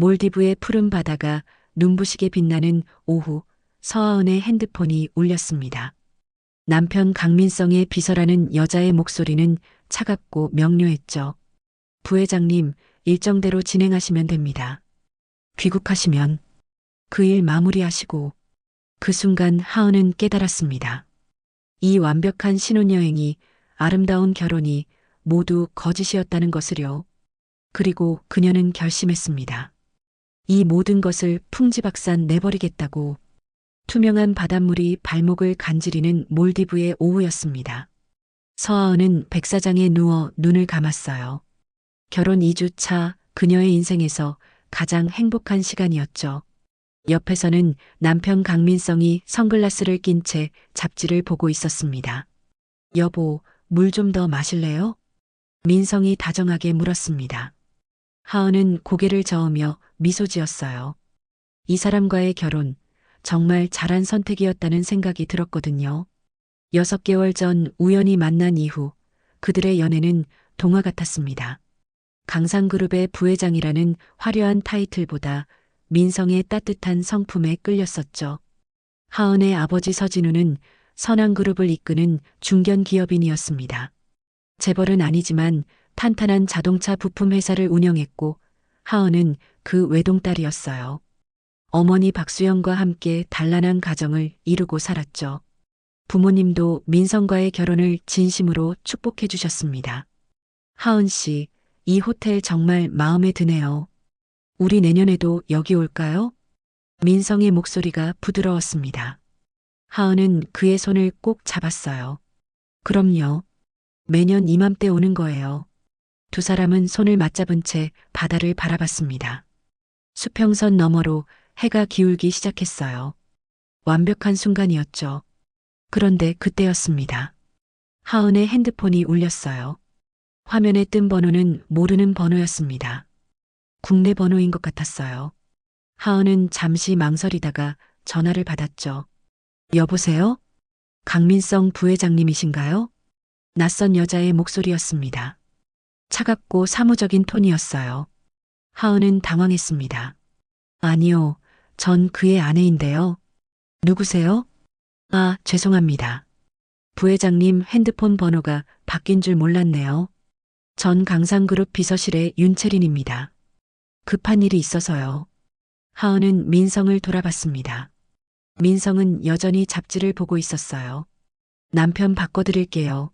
몰디브의 푸른 바다가 눈부시게 빛나는 오후, 서하은의 핸드폰이 울렸습니다. 남편 강민성의 비서라는 여자의 목소리는 차갑고 명료했죠. 부회장님, 일정대로 진행하시면 됩니다. 귀국하시면 그 일 마무리하시고. 그 순간 하은은 깨달았습니다. 이 완벽한 신혼여행이, 아름다운 결혼이 모두 거짓이었다는 것을요. 그리고 그녀는 결심했습니다. 이 모든 것을 풍지박산 내버리겠다고. 투명한 바닷물이 발목을 간지리는 몰디브의 오후였습니다. 서하은은 백사장에 누워 눈을 감았어요. 결혼 2주 차 그녀의 인생에서 가장 행복한 시간이었죠. 옆에서는 남편 강민성이 선글라스를 낀 채 잡지를 보고 있었습니다. 여보, 물 좀 더 마실래요? 민성이 다정하게 물었습니다. 하은은 고개를 저으며 미소 지었어요. 이 사람과의 결혼, 정말 잘한 선택이었다는 생각이 들었거든요. 6개월 전 우연히 만난 이후 그들의 연애는 동화 같았습니다. 강상그룹의 부회장이라는 화려한 타이틀보다 민성의 따뜻한 성품에 끌렸었죠. 하은의 아버지 서진우는 선한그룹을 이끄는 중견 기업인이었습니다. 재벌은 아니지만 탄탄한 자동차 부품 회사를 운영했고 하은은 그 외동딸이었어요. 어머니 박수영과 함께 단란한 가정을 이루고 살았죠. 부모님도 민성과의 결혼을 진심으로 축복해 주셨습니다. 하은 씨, 이 호텔 정말 마음에 드네요. 우리 내년에도 여기 올까요? 민성의 목소리가 부드러웠습니다. 하은은 그의 손을 꼭 잡았어요. 그럼요. 매년 이맘때 오는 거예요. 두 사람은 손을 맞잡은 채 바다를 바라봤습니다. 수평선 너머로 해가 기울기 시작했어요. 완벽한 순간이었죠. 그런데 그때였습니다. 하은의 핸드폰이 울렸어요. 화면에 뜬 번호는 모르는 번호였습니다. 국내 번호인 것 같았어요. 하은은 잠시 망설이다가 전화를 받았죠. 여보세요? 강민성 부회장님이신가요? 낯선 여자의 목소리였습니다. 차갑고 사무적인 톤이었어요. 하은은 당황했습니다. 아니요, 전 그의 아내인데요. 누구세요? 아, 죄송합니다. 부회장님 핸드폰 번호가 바뀐 줄 몰랐네요. 전 강상그룹 비서실의 윤채린입니다. 급한 일이 있어서요. 하은은 민성을 돌아봤습니다. 민성은 여전히 잡지를 보고 있었어요. 남편 바꿔드릴게요.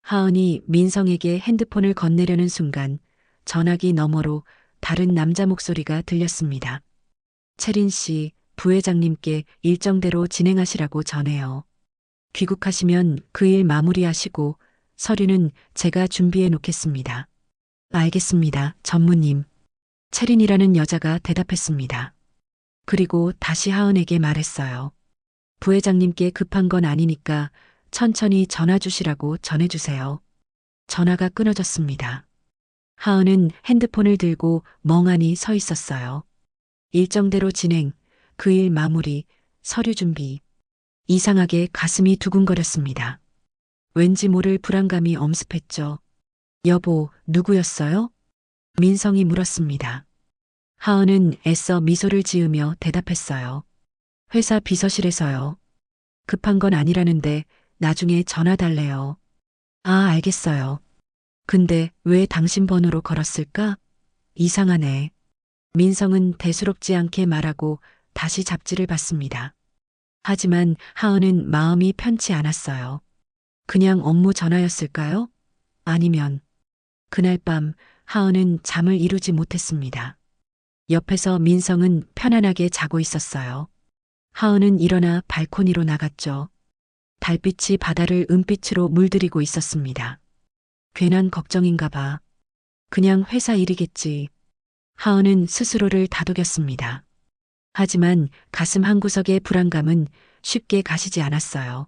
하은이 민성에게 핸드폰을 건네려는 순간 전화기 너머로 다른 남자 목소리가 들렸습니다. 채린 씨, 부회장님께 일정대로 진행하시라고 전해요. 귀국하시면 그 일 마무리하시고 서류는 제가 준비해 놓겠습니다. 알겠습니다, 전무님. 채린이라는 여자가 대답했습니다. 그리고 다시 하은에게 말했어요. 부회장님께 급한 건 아니니까 천천히 전화 주시라고 전해주세요. 전화가 끊어졌습니다. 하은은 핸드폰을 들고 멍하니 서 있었어요. 일정대로 진행, 그 일 마무리, 서류 준비. 이상하게 가슴이 두근거렸습니다. 왠지 모를 불안감이 엄습했죠. 여보, 누구였어요? 민성이 물었습니다. 하은은 애써 미소를 지으며 대답했어요. 회사 비서실에서요. 급한 건 아니라는데 나중에 전화 달래요. 아, 알겠어요. 근데 왜 당신 번호로 걸었을까? 이상하네. 민성은 대수롭지 않게 말하고 다시 잡지를 봤습니다. 하지만 하은은 마음이 편치 않았어요. 그냥 업무 전화였을까요? 아니면 그날 밤 하은은 잠을 이루지 못했습니다. 옆에서 민성은 편안하게 자고 있었어요. 하은은 일어나 발코니로 나갔죠. 달빛이 바다를 은빛으로 물들이고 있었습니다. 괜한 걱정인가 봐. 그냥 회사 일이겠지. 하은은 스스로를 다독였습니다. 하지만 가슴 한구석의 불안감은 쉽게 가시지 않았어요.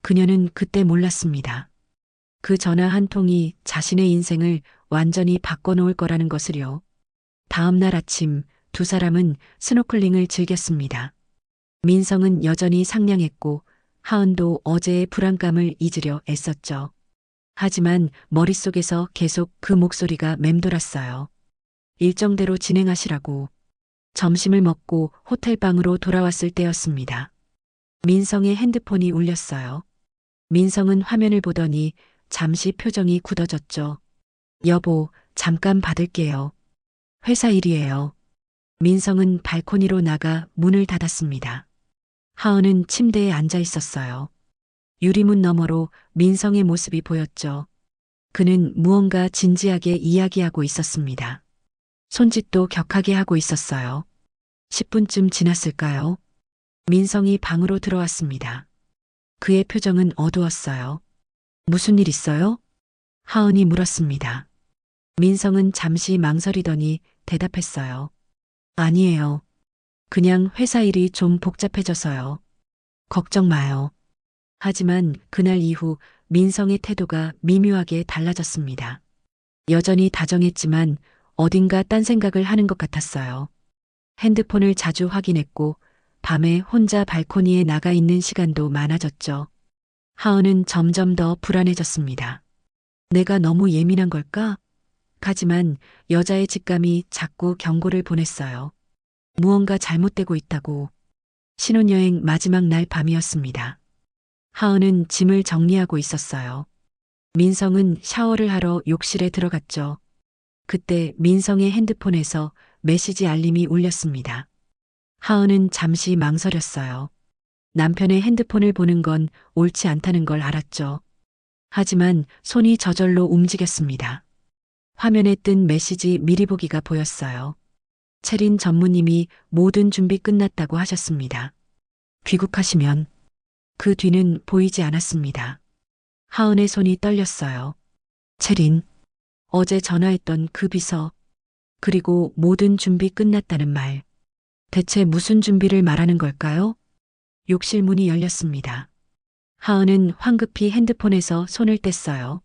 그녀는 그때 몰랐습니다. 그 전화 한 통이 자신의 인생을 완전히 바꿔놓을 거라는 것을요. 다음 날 아침 두 사람은 스노클링을 즐겼습니다. 민성은 여전히 상냥했고 하은도 어제의 불안감을 잊으려 애썼죠. 하지만 머릿속에서 계속 그 목소리가 맴돌았어요. 일정대로 진행하시라고. 점심을 먹고 호텔방으로 돌아왔을 때였습니다. 민성의 핸드폰이 울렸어요. 민성은 화면을 보더니 잠시 표정이 굳어졌죠. 여보, 잠깐 받을게요. 회사 일이에요. 민성은 발코니로 나가 문을 닫았습니다. 하은은 침대에 앉아 있었어요. 유리문 너머로 민성의 모습이 보였죠. 그는 무언가 진지하게 이야기하고 있었습니다. 손짓도 격하게 하고 있었어요. 10분쯤 지났을까요? 민성이 방으로 들어왔습니다. 그의 표정은 어두웠어요. 무슨 일 있어요? 하은이 물었습니다. 민성은 잠시 망설이더니 대답했어요. 아니에요. 그냥 회사 일이 좀 복잡해져서요. 걱정 마요. 하지만 그날 이후 민성의 태도가 미묘하게 달라졌습니다. 여전히 다정했지만 어딘가 딴 생각을 하는 것 같았어요. 핸드폰을 자주 확인했고 밤에 혼자 발코니에 나가 있는 시간도 많아졌죠. 하은은 점점 더 불안해졌습니다. 내가 너무 예민한 걸까? 하지만 여자의 직감이 자꾸 경고를 보냈어요. 무언가 잘못되고 있다고. 신혼여행 마지막 날 밤이었습니다. 하은은 짐을 정리하고 있었어요. 민성은 샤워를 하러 욕실에 들어갔죠. 그때 민성의 핸드폰에서 메시지 알림이 울렸습니다. 하은은 잠시 망설였어요. 남편의 핸드폰을 보는 건 옳지 않다는 걸 알았죠. 하지만 손이 저절로 움직였습니다. 화면에 뜬 메시지 미리 보기가 보였어요. 체린 전무님이 모든 준비 끝났다고 하셨습니다. 귀국하시면. 그 뒤는 보이지 않았습니다. 하은의 손이 떨렸어요. 체린, 어제 전화했던 그 비서, 그리고 모든 준비 끝났다는 말. 대체 무슨 준비를 말하는 걸까요? 욕실 문이 열렸습니다. 하은은 황급히 핸드폰에서 손을 뗐어요.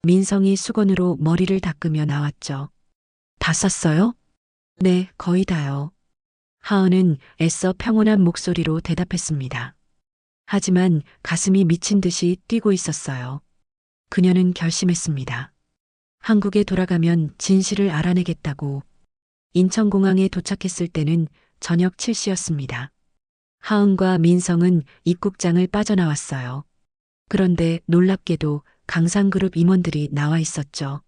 민성이 수건으로 머리를 닦으며 나왔죠. 다 썼어요? 네, 거의 다요. 하은은 애써 평온한 목소리로 대답했습니다. 하지만 가슴이 미친 듯이 뛰고 있었어요. 그녀는 결심했습니다. 한국에 돌아가면 진실을 알아내겠다고. 인천공항에 도착했을 때는 저녁 7시였습니다. 하은과 민성은 입국장을 빠져나왔어요. 그런데 놀랍게도 강상그룹 임원들이 나와 있었죠.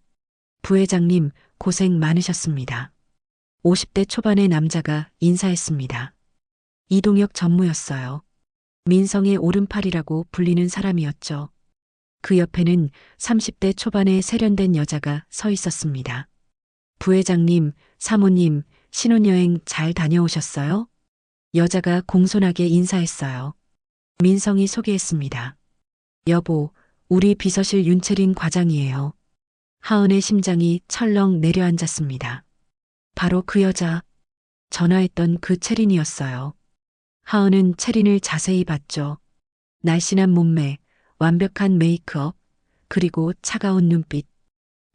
부회장님, 고생 많으셨습니다. 50대 초반의 남자가 인사했습니다. 이동혁 전무였어요. 민성의 오른팔이라고 불리는 사람이었죠. 그 옆에는 30대 초반의 세련된 여자가 서 있었습니다. 부회장님, 사모님, 신혼여행 잘 다녀오셨어요? 여자가 공손하게 인사했어요. 민성이 소개했습니다. 여보, 우리 비서실 윤채린 과장이에요. 하은의 심장이 철렁 내려앉았습니다. 바로 그 여자, 전화했던 그 채린이었어요. 하은은 채린을 자세히 봤죠. 날씬한 몸매, 완벽한 메이크업, 그리고 차가운 눈빛.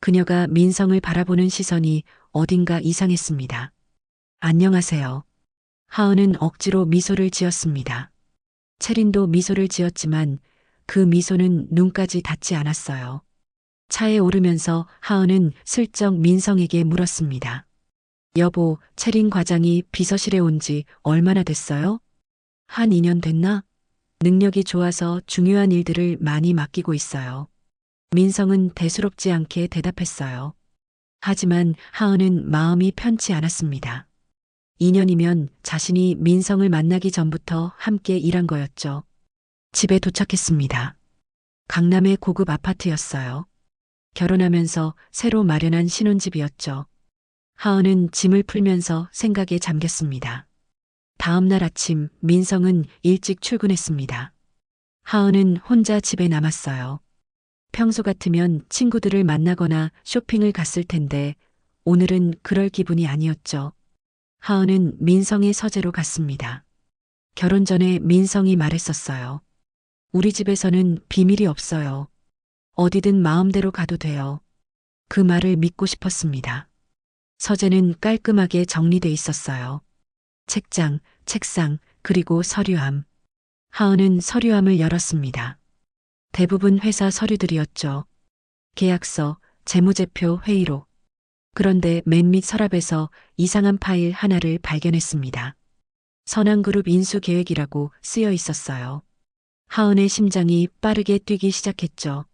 그녀가 민성을 바라보는 시선이 어딘가 이상했습니다. 안녕하세요. 하은은 억지로 미소를 지었습니다. 채린도 미소를 지었지만 그 미소는 눈까지 닿지 않았어요. 차에 오르면서 하은은 슬쩍 민성에게 물었습니다. 여보, 채린 과장이 비서실에 온 지 얼마나 됐어요? 한 2년 됐나? 능력이 좋아서 중요한 일들을 많이 맡기고 있어요. 민성은 대수롭지 않게 대답했어요. 하지만 하은은 마음이 편치 않았습니다. 2년이면 자신이 민성을 만나기 전부터 함께 일한 거였죠. 집에 도착했습니다. 강남의 고급 아파트였어요. 결혼하면서 새로 마련한 신혼집이었죠. 하은은 짐을 풀면서 생각에 잠겼습니다. 다음 날 아침 민성은 일찍 출근했습니다. 하은은 혼자 집에 남았어요. 평소 같으면 친구들을 만나거나 쇼핑을 갔을 텐데 오늘은 그럴 기분이 아니었죠. 하은은 민성의 서재로 갔습니다. 결혼 전에 민성이 말했었어요. 우리 집에서는 비밀이 없어요. 어디든 마음대로 가도 돼요. 그 말을 믿고 싶었습니다. 서재는 깔끔하게 정리돼 있었어요. 책장, 책상, 그리고 서류함. 하은은 서류함을 열었습니다. 대부분 회사 서류들이었죠. 계약서, 재무제표 회의록. 그런데 맨 밑 서랍에서 이상한 파일 하나를 발견했습니다. 선한그룹 인수 계획이라고 쓰여 있었어요. 하은의 심장이 빠르게 뛰기 시작했죠.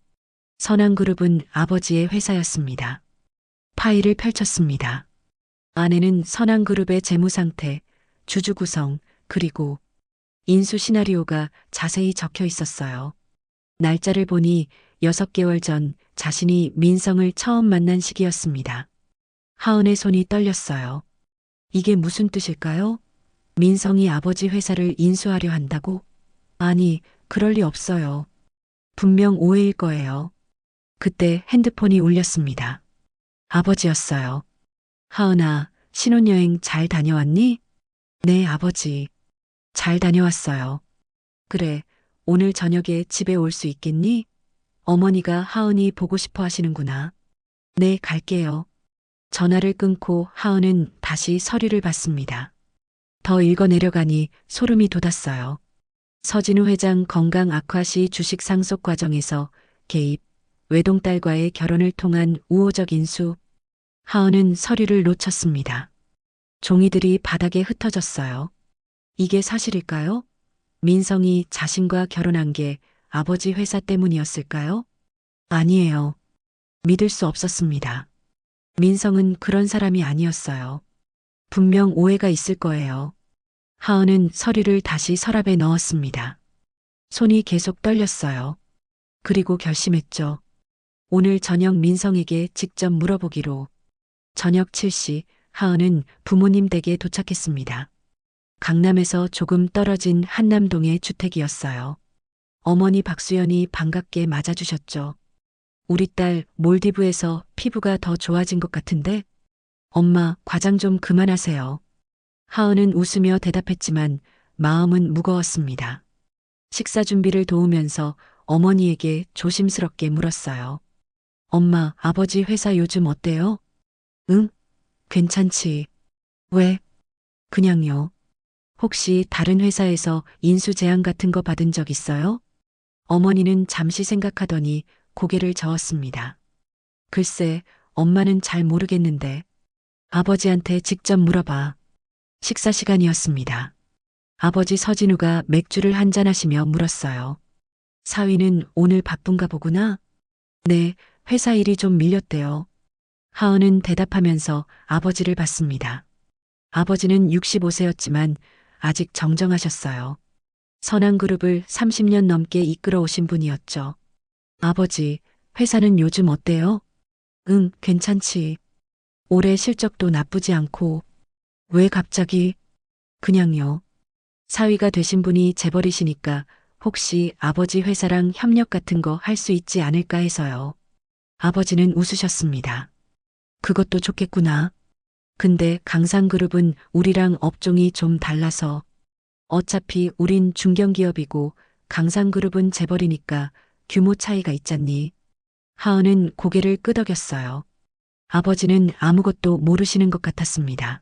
선한그룹은 아버지의 회사였습니다. 파일을 펼쳤습니다. 안에는 선한그룹의 재무 상태, 주주 구성, 그리고 인수 시나리오가 자세히 적혀 있었어요. 날짜를 보니 6개월 전 자신이 민성을 처음 만난 시기였습니다. 하은의 손이 떨렸어요. 이게 무슨 뜻일까요? 민성이 아버지 회사를 인수하려 한다고? 아니, 그럴 리 없어요. 분명 오해일 거예요. 그때 핸드폰이 울렸습니다. 아버지였어요. 하은아, 신혼여행 잘 다녀왔니? 네, 아버지. 잘 다녀왔어요. 그래, 오늘 저녁에 집에 올 수 있겠니? 어머니가 하은이 보고 싶어 하시는구나. 네, 갈게요. 전화를 끊고 하은은 다시 서류를 봤습니다. 더 읽어 내려가니 소름이 돋았어요. 서진우 회장 건강 악화 시 주식 상속 과정에서 개입, 외동딸과의 결혼을 통한 우호적 인수. 하은은 서류를 놓쳤습니다. 종이들이 바닥에 흩어졌어요. 이게 사실일까요? 민성이 자신과 결혼한 게 아버지 회사 때문이었을까요? 아니에요. 믿을 수 없었습니다. 민성은 그런 사람이 아니었어요. 분명 오해가 있을 거예요. 하은은 서류를 다시 서랍에 넣었습니다. 손이 계속 떨렸어요. 그리고 결심했죠. 오늘 저녁 민성에게 직접 물어보기로. 저녁 7시 하은은 부모님 댁에 도착했습니다. 강남에서 조금 떨어진 한남동의 주택이었어요. 어머니 박수연이 반갑게 맞아주셨죠. 우리 딸 몰디브에서 피부가 더 좋아진 것 같은데? 엄마, 과장 좀 그만하세요. 하은은 웃으며 대답했지만 마음은 무거웠습니다. 식사 준비를 도우면서 어머니에게 조심스럽게 물었어요. 엄마, 아버지 회사 요즘 어때요? 응? 괜찮지. 왜? 그냥요. 혹시 다른 회사에서 인수 제안 같은 거 받은 적 있어요? 어머니는 잠시 생각하더니 고개를 저었습니다. 글쎄, 엄마는 잘 모르겠는데. 아버지한테 직접 물어봐. 식사 시간이었습니다. 아버지 서진우가 맥주를 한잔하시며 물었어요. 사위는 오늘 바쁜가 보구나? 네, 회사 일이 좀 밀렸대요. 하은은 대답하면서 아버지를 봤습니다. 아버지는 65세였지만 아직 정정하셨어요. 선한그룹을 30년 넘게 이끌어 오신 분이었죠. 아버지, 회사는 요즘 어때요? 응, 괜찮지. 올해 실적도 나쁘지 않고. 왜 갑자기? 그냥요. 사위가 되신 분이 재벌이시니까 혹시 아버지 회사랑 협력 같은 거 할 수 있지 않을까 해서요. 아버지는 웃으셨습니다. 그것도 좋겠구나. 근데 강상그룹은 우리랑 업종이 좀 달라서 어차피 우린 중견기업이고 강상그룹은 재벌이니까 규모 차이가 있잖니. 하은은 고개를 끄덕였어요. 아버지는 아무것도 모르시는 것 같았습니다.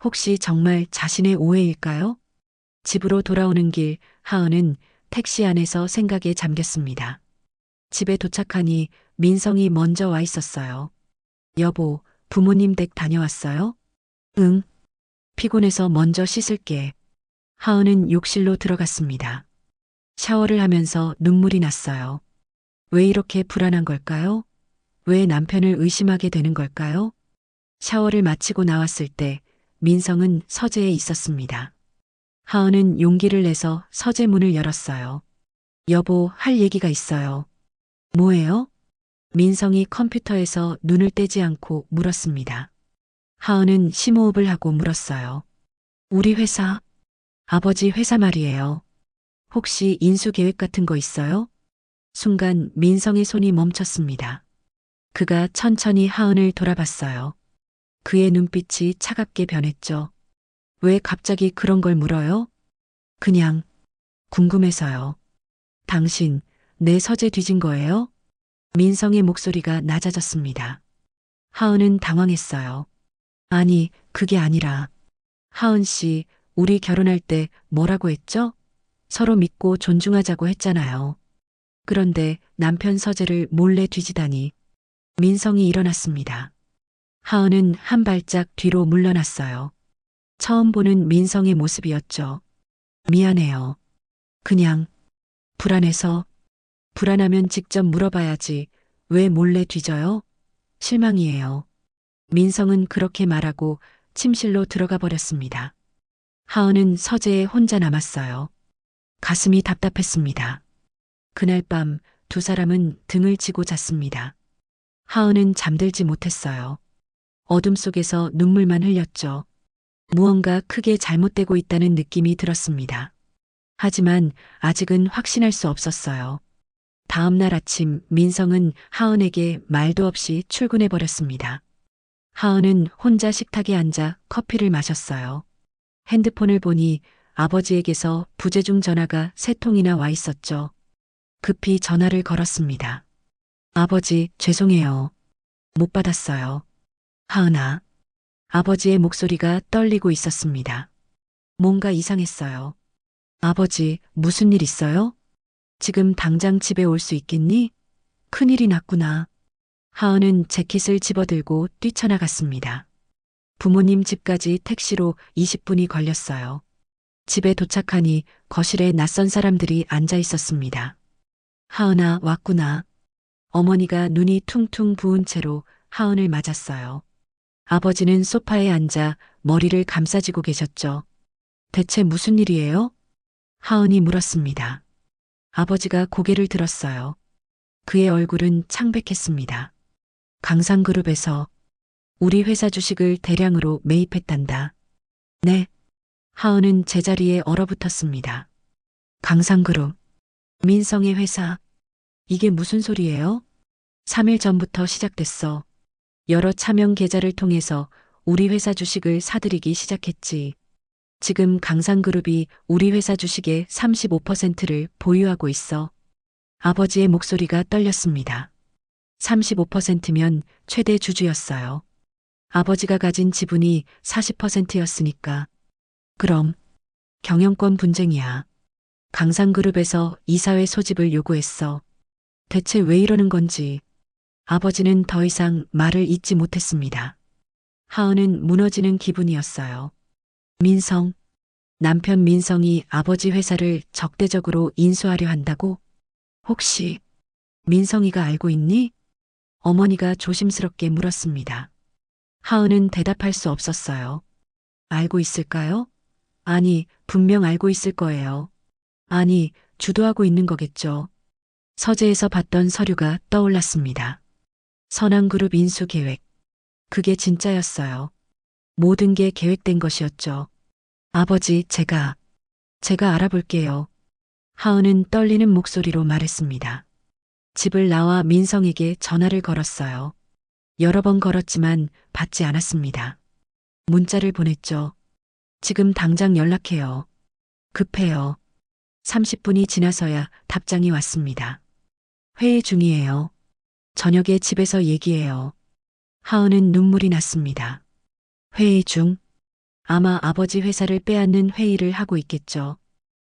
혹시 정말 자신의 오해일까요? 집으로 돌아오는 길 하은은 택시 안에서 생각에 잠겼습니다. 집에 도착하니 민성이 먼저 와 있었어요. 여보, 부모님 댁 다녀왔어요? 응. 피곤해서 먼저 씻을게. 하은은 욕실로 들어갔습니다. 샤워를 하면서 눈물이 났어요. 왜 이렇게 불안한 걸까요? 왜 남편을 의심하게 되는 걸까요? 샤워를 마치고 나왔을 때 민성은 서재에 있었습니다. 하은은 용기를 내서 서재 문을 열었어요. 여보, 할 얘기가 있어요. 뭐예요? 민성이 컴퓨터에서 눈을 떼지 않고 물었습니다. 하은은 심호흡을 하고 물었어요. 우리 회사, 아버지 회사 말이에요. 혹시 인수 계획 같은 거 있어요? 순간 민성의 손이 멈췄습니다. 그가 천천히 하은을 돌아봤어요. 그의 눈빛이 차갑게 변했죠. 왜 갑자기 그런 걸 물어요? 그냥 궁금해서요. 당신, 내 서재 뒤진 거예요? 민성의 목소리가 낮아졌습니다. 하은은 당황했어요. 아니, 그게 아니라. 하은 씨, 우리 결혼할 때 뭐라고 했죠? 서로 믿고 존중하자고 했잖아요. 그런데 남편 서재를 몰래 뒤지다니. 민성이 일어났습니다. 하은은 한 발짝 뒤로 물러났어요. 처음 보는 민성의 모습이었죠. 미안해요. 그냥 불안해서. 불안하면 직접 물어봐야지. 왜 몰래 뒤져요? 실망이에요. 민성은 그렇게 말하고 침실로 들어가 버렸습니다. 하은은 서재에 혼자 남았어요. 가슴이 답답했습니다. 그날 밤 두 사람은 등을 지고 잤습니다. 하은은 잠들지 못했어요. 어둠 속에서 눈물만 흘렸죠. 무언가 크게 잘못되고 있다는 느낌이 들었습니다. 하지만 아직은 확신할 수 없었어요. 다음 날 아침 민성은 하은에게 말도 없이 출근해 버렸습니다. 하은은 혼자 식탁에 앉아 커피를 마셨어요. 핸드폰을 보니 아버지에게서 부재중 전화가 세 통이나 와 있었죠. 급히 전화를 걸었습니다. 아버지, 죄송해요. 못 받았어요. 하은아. 아버지의 목소리가 떨리고 있었습니다. 뭔가 이상했어요. 아버지, 무슨 일 있어요? 지금 당장 집에 올 수 있겠니? 큰일이 났구나. 하은은 재킷을 집어들고 뛰쳐나갔습니다. 부모님 집까지 택시로 20분이 걸렸어요. 집에 도착하니 거실에 낯선 사람들이 앉아 있었습니다. 하은아, 왔구나. 어머니가 눈이 퉁퉁 부은 채로 하은을 맞았어요. 아버지는 소파에 앉아 머리를 감싸쥐고 계셨죠. 대체 무슨 일이에요? 하은이 물었습니다. 아버지가 고개를 들었어요. 그의 얼굴은 창백했습니다. 강상그룹에서 우리 회사 주식을 대량으로 매입했단다. 네. 하은은 제자리에 얼어붙었습니다. 강상그룹. 민성의 회사. 이게 무슨 소리예요? 3일 전부터 시작됐어. 여러 차명 계좌를 통해서 우리 회사 주식을 사들이기 시작했지. 지금 강상그룹이 우리 회사 주식의 35%를 보유하고 있어. 아버지의 목소리가 떨렸습니다. 35%면 최대 주주였어요. 아버지가 가진 지분이 40%였으니까. 그럼 경영권 분쟁이야. 강상그룹에서 이사회 소집을 요구했어. 대체 왜 이러는 건지. 아버지는 더 이상 말을 잇지 못했습니다. 하은은 무너지는 기분이었어요. 민성, 남편 민성이 아버지 회사를 적대적으로 인수하려 한다고? 혹시 민성이가 알고 있니? 어머니가 조심스럽게 물었습니다. 하은은 대답할 수 없었어요. 알고 있을까요? 아니, 분명 알고 있을 거예요. 아니, 주도하고 있는 거겠죠. 서재에서 봤던 서류가 떠올랐습니다. 선한그룹 인수 계획. 그게 진짜였어요. 모든 게 계획된 것이었죠. 아버지, 제가 알아볼게요. 하은은 떨리는 목소리로 말했습니다. 집을 나와 민성에게 전화를 걸었어요. 여러 번 걸었지만 받지 않았습니다. 문자를 보냈죠. 지금 당장 연락해요. 급해요. 30분이 지나서야 답장이 왔습니다. 회의 중이에요. 저녁에 집에서 얘기해요. 하은은 눈물이 났습니다. 회의 중? 아마 아버지 회사를 빼앗는 회의를 하고 있겠죠.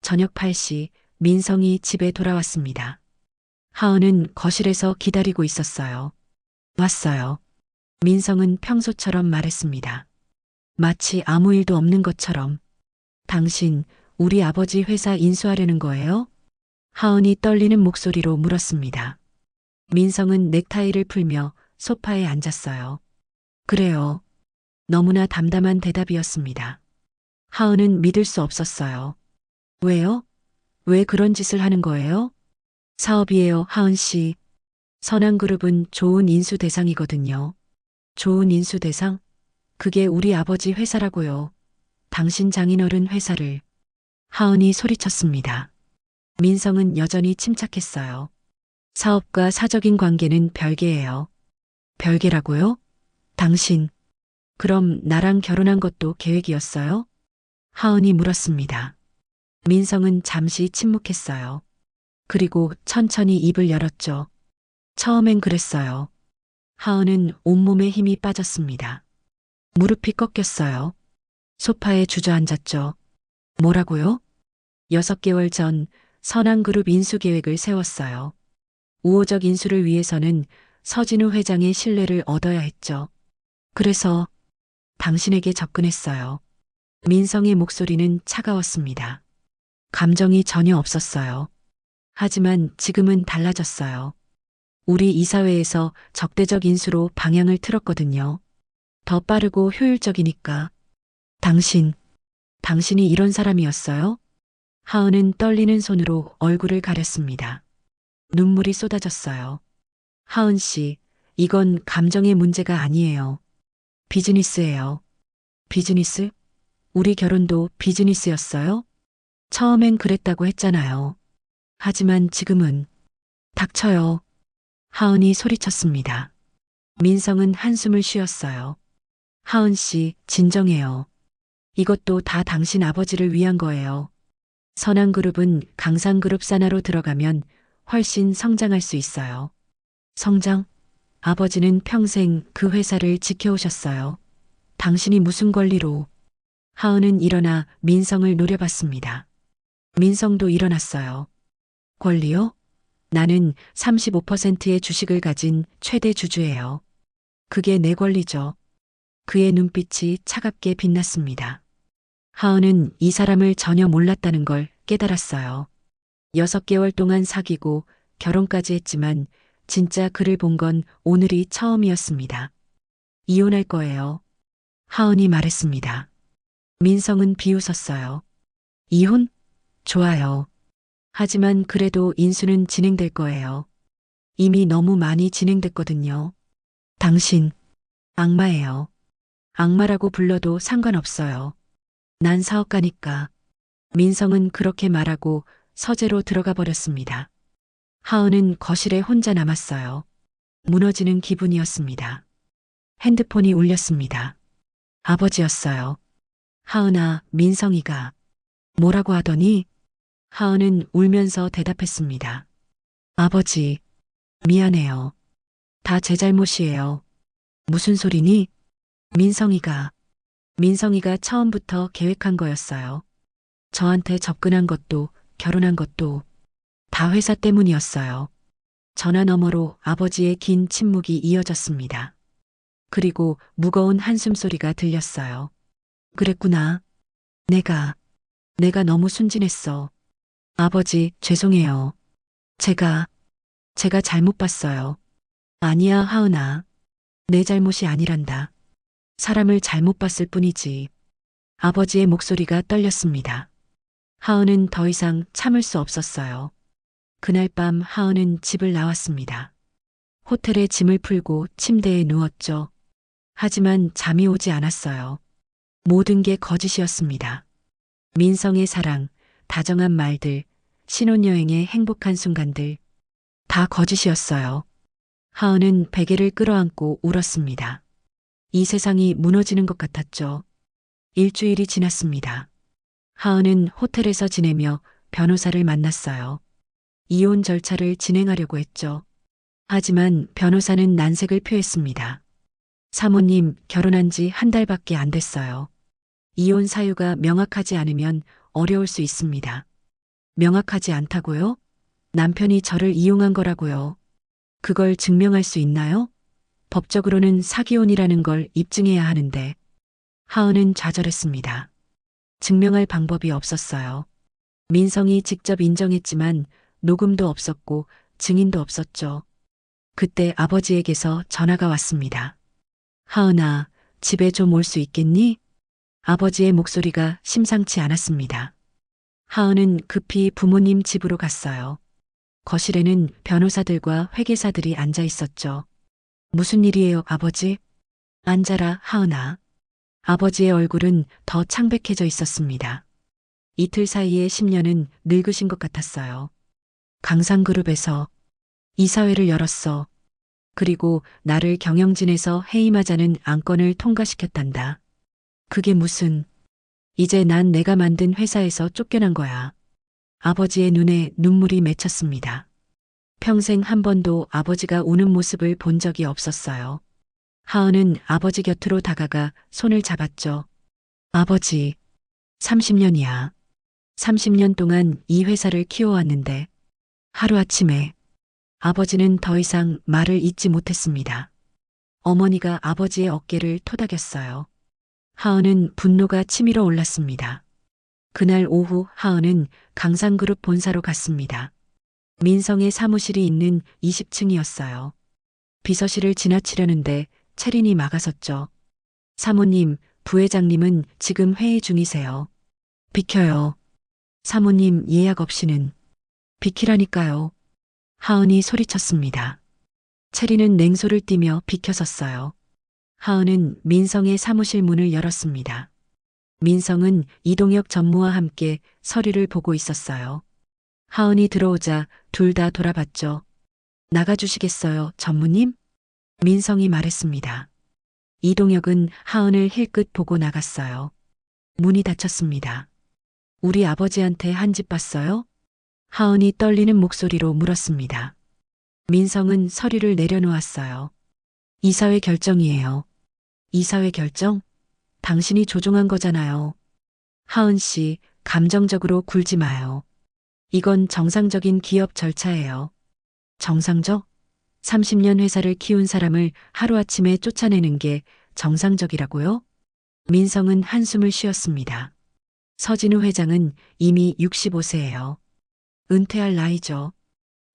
저녁 8시 민성이 집에 돌아왔습니다. 하은은 거실에서 기다리고 있었어요. 왔어요. 민성은 평소처럼 말했습니다. 마치 아무 일도 없는 것처럼. 당신, 우리 아버지 회사 인수하려는 거예요? 하은이 떨리는 목소리로 물었습니다. 민성은 넥타이를 풀며 소파에 앉았어요. 그래요. 너무나 담담한 대답이었습니다. 하은은 믿을 수 없었어요. 왜요? 왜 그런 짓을 하는 거예요? 사업이에요, 하은 씨. 선한그룹은 좋은 인수 대상이거든요. 좋은 인수 대상? 그게 우리 아버지 회사라고요. 당신 장인어른 회사를. 하은이 소리쳤습니다. 민성은 여전히 침착했어요. 사업과 사적인 관계는 별개예요. 별개라고요? 당신, 그럼 나랑 결혼한 것도 계획이었어요? 하은이 물었습니다. 민성은 잠시 침묵했어요. 그리고 천천히 입을 열었죠. 처음엔 그랬어요. 하은은 온몸에 힘이 빠졌습니다. 무릎이 꺾였어요. 소파에 주저앉았죠. 뭐라고요? 6개월 전 선한그룹 인수 계획을 세웠어요. 우호적 인수를 위해서는 서진우 회장의 신뢰를 얻어야 했죠. 그래서 당신에게 접근했어요. 민성의 목소리는 차가웠습니다. 감정이 전혀 없었어요. 하지만 지금은 달라졌어요. 우리 이사회에서 적대적 인수로 방향을 틀었거든요. 더 빠르고 효율적이니까. 당신이 이런 사람이었어요? 하은은 떨리는 손으로 얼굴을 가렸습니다. 눈물이 쏟아졌어요. 하은 씨, 이건 감정의 문제가 아니에요. 비즈니스예요. 비즈니스? 우리 결혼도 비즈니스였어요? 처음엔 그랬다고 했잖아요. 하지만 지금은 닥쳐요. 하은이 소리쳤습니다. 민성은 한숨을 쉬었어요. 하은 씨, 진정해요. 이것도 다 당신 아버지를 위한 거예요. 선한그룹은 강상그룹 산하로 들어가면 훨씬 성장할 수 있어요. 성장? 아버지는 평생 그 회사를 지켜오셨어요. 당신이 무슨 권리로? 하은은 일어나 민성을 노려봤습니다. 민성도 일어났어요. 권리요? 나는 35%의 주식을 가진 최대 주주예요. 그게 내 권리죠. 그의 눈빛이 차갑게 빛났습니다. 하은은 이 사람을 전혀 몰랐다는 걸 깨달았어요. 6개월 동안 사귀고 결혼까지 했지만 진짜 그를 본 건 오늘이 처음이었습니다. 이혼할 거예요. 하은이 말했습니다. 민성은 비웃었어요. 이혼? 좋아요. 하지만 그래도 인수는 진행될 거예요. 이미 너무 많이 진행됐거든요. 당신, 악마예요. 악마라고 불러도 상관없어요. 난 사업가니까. 민성은 그렇게 말하고 서재로 들어가 버렸습니다. 하은은 거실에 혼자 남았어요. 무너지는 기분이었습니다. 핸드폰이 울렸습니다. 아버지였어요. 하은아, 민성이가 뭐라고 하더니? 하은은 울면서 대답했습니다. 아버지, 미안해요. 다 제 잘못이에요. 무슨 소리니? 민성이가 처음부터 계획한 거였어요. 저한테 접근한 것도 결혼한 것도 다 회사 때문이었어요. 전화 너머로 아버지의 긴 침묵이 이어졌습니다. 그리고 무거운 한숨소리가 들렸어요. 그랬구나. 내가 너무 순진했어. 아버지, 죄송해요. 제가 잘못 봤어요. 아니야, 하은아. 내 잘못이 아니란다. 사람을 잘못 봤을 뿐이지. 아버지의 목소리가 떨렸습니다. 하은은 더 이상 참을 수 없었어요. 그날 밤 하은은 집을 나왔습니다. 호텔에 짐을 풀고 침대에 누웠죠. 하지만 잠이 오지 않았어요. 모든 게 거짓이었습니다. 민성의 사랑, 다정한 말들, 신혼여행의 행복한 순간들, 다 거짓이었어요. 하은은 베개를 끌어안고 울었습니다. 이 세상이 무너지는 것 같았죠. 일주일이 지났습니다. 하은은 호텔에서 지내며 변호사를 만났어요. 이혼 절차를 진행하려고 했죠. 하지만 변호사는 난색을 표했습니다. 사모님, 결혼한 지 한 달밖에 안 됐어요. 이혼 사유가 명확하지 않으면 어려울 수 있습니다. 명확하지 않다고요? 남편이 저를 이용한 거라고요. 그걸 증명할 수 있나요? 법적으로는 사기혼이라는 걸 입증해야 하는데. 하은은 좌절했습니다. 증명할 방법이 없었어요. 민성이 직접 인정했지만 녹음도 없었고 증인도 없었죠. 그때 아버지에게서 전화가 왔습니다. 하은아, 집에 좀 올 수 있겠니? 아버지의 목소리가 심상치 않았습니다. 하은은 급히 부모님 집으로 갔어요. 거실에는 변호사들과 회계사들이 앉아 있었죠. 무슨 일이에요, 아버지? 앉아라, 하은아. 아버지의 얼굴은 더 창백해져 있었습니다. 이틀 사이에 10년은 늙으신 것 같았어요. 강상그룹에서 이사회를 열었어. 그리고 나를 경영진에서 해임하자는 안건을 통과시켰단다. 그게 무슨... 이제 난 내가 만든 회사에서 쫓겨난 거야. 아버지의 눈에 눈물이 맺혔습니다. 평생 한 번도 아버지가 우는 모습을 본 적이 없었어요. 하은은 아버지 곁으로 다가가 손을 잡았죠. 아버지, 30년이야. 30년 동안 이 회사를 키워왔는데 하루아침에 아버지는 더 이상 말을 잇지 못했습니다. 어머니가 아버지의 어깨를 토닥였어요. 하은은 분노가 치밀어 올랐습니다. 그날 오후 하은은 강상그룹 본사로 갔습니다. 민성의 사무실이 있는 20층이었어요. 비서실을 지나치려는데 채린이 막아섰죠. 사모님, 부회장님은 지금 회의 중이세요. 비켜요. 사모님 예약 없이는. 비키라니까요. 하은이 소리쳤습니다. 채린은 냉소를 띠며 비켜섰어요. 하은은 민성의 사무실 문을 열었습니다. 민성은 이동혁 전무와 함께 서류를 보고 있었어요. 하은이 들어오자 둘 다 돌아봤죠. 나가주시겠어요, 전무님? 민성이 말했습니다. 이동혁은 하은을 힐끗 보고 나갔어요. 문이 닫혔습니다. 우리 아버지한테 한 집 봤어요? 하은이 떨리는 목소리로 물었습니다. 민성은 서류를 내려놓았어요. 이사회 결정이에요. 이사회 결정? 당신이 조종한 거잖아요. 하은 씨, 감정적으로 굴지 마요. 이건 정상적인 기업 절차예요. 정상적? 30년 회사를 키운 사람을 하루아침에 쫓아내는 게 정상적이라고요? 민성은 한숨을 쉬었습니다. 서진우 회장은 이미 65세예요. 은퇴할 나이죠.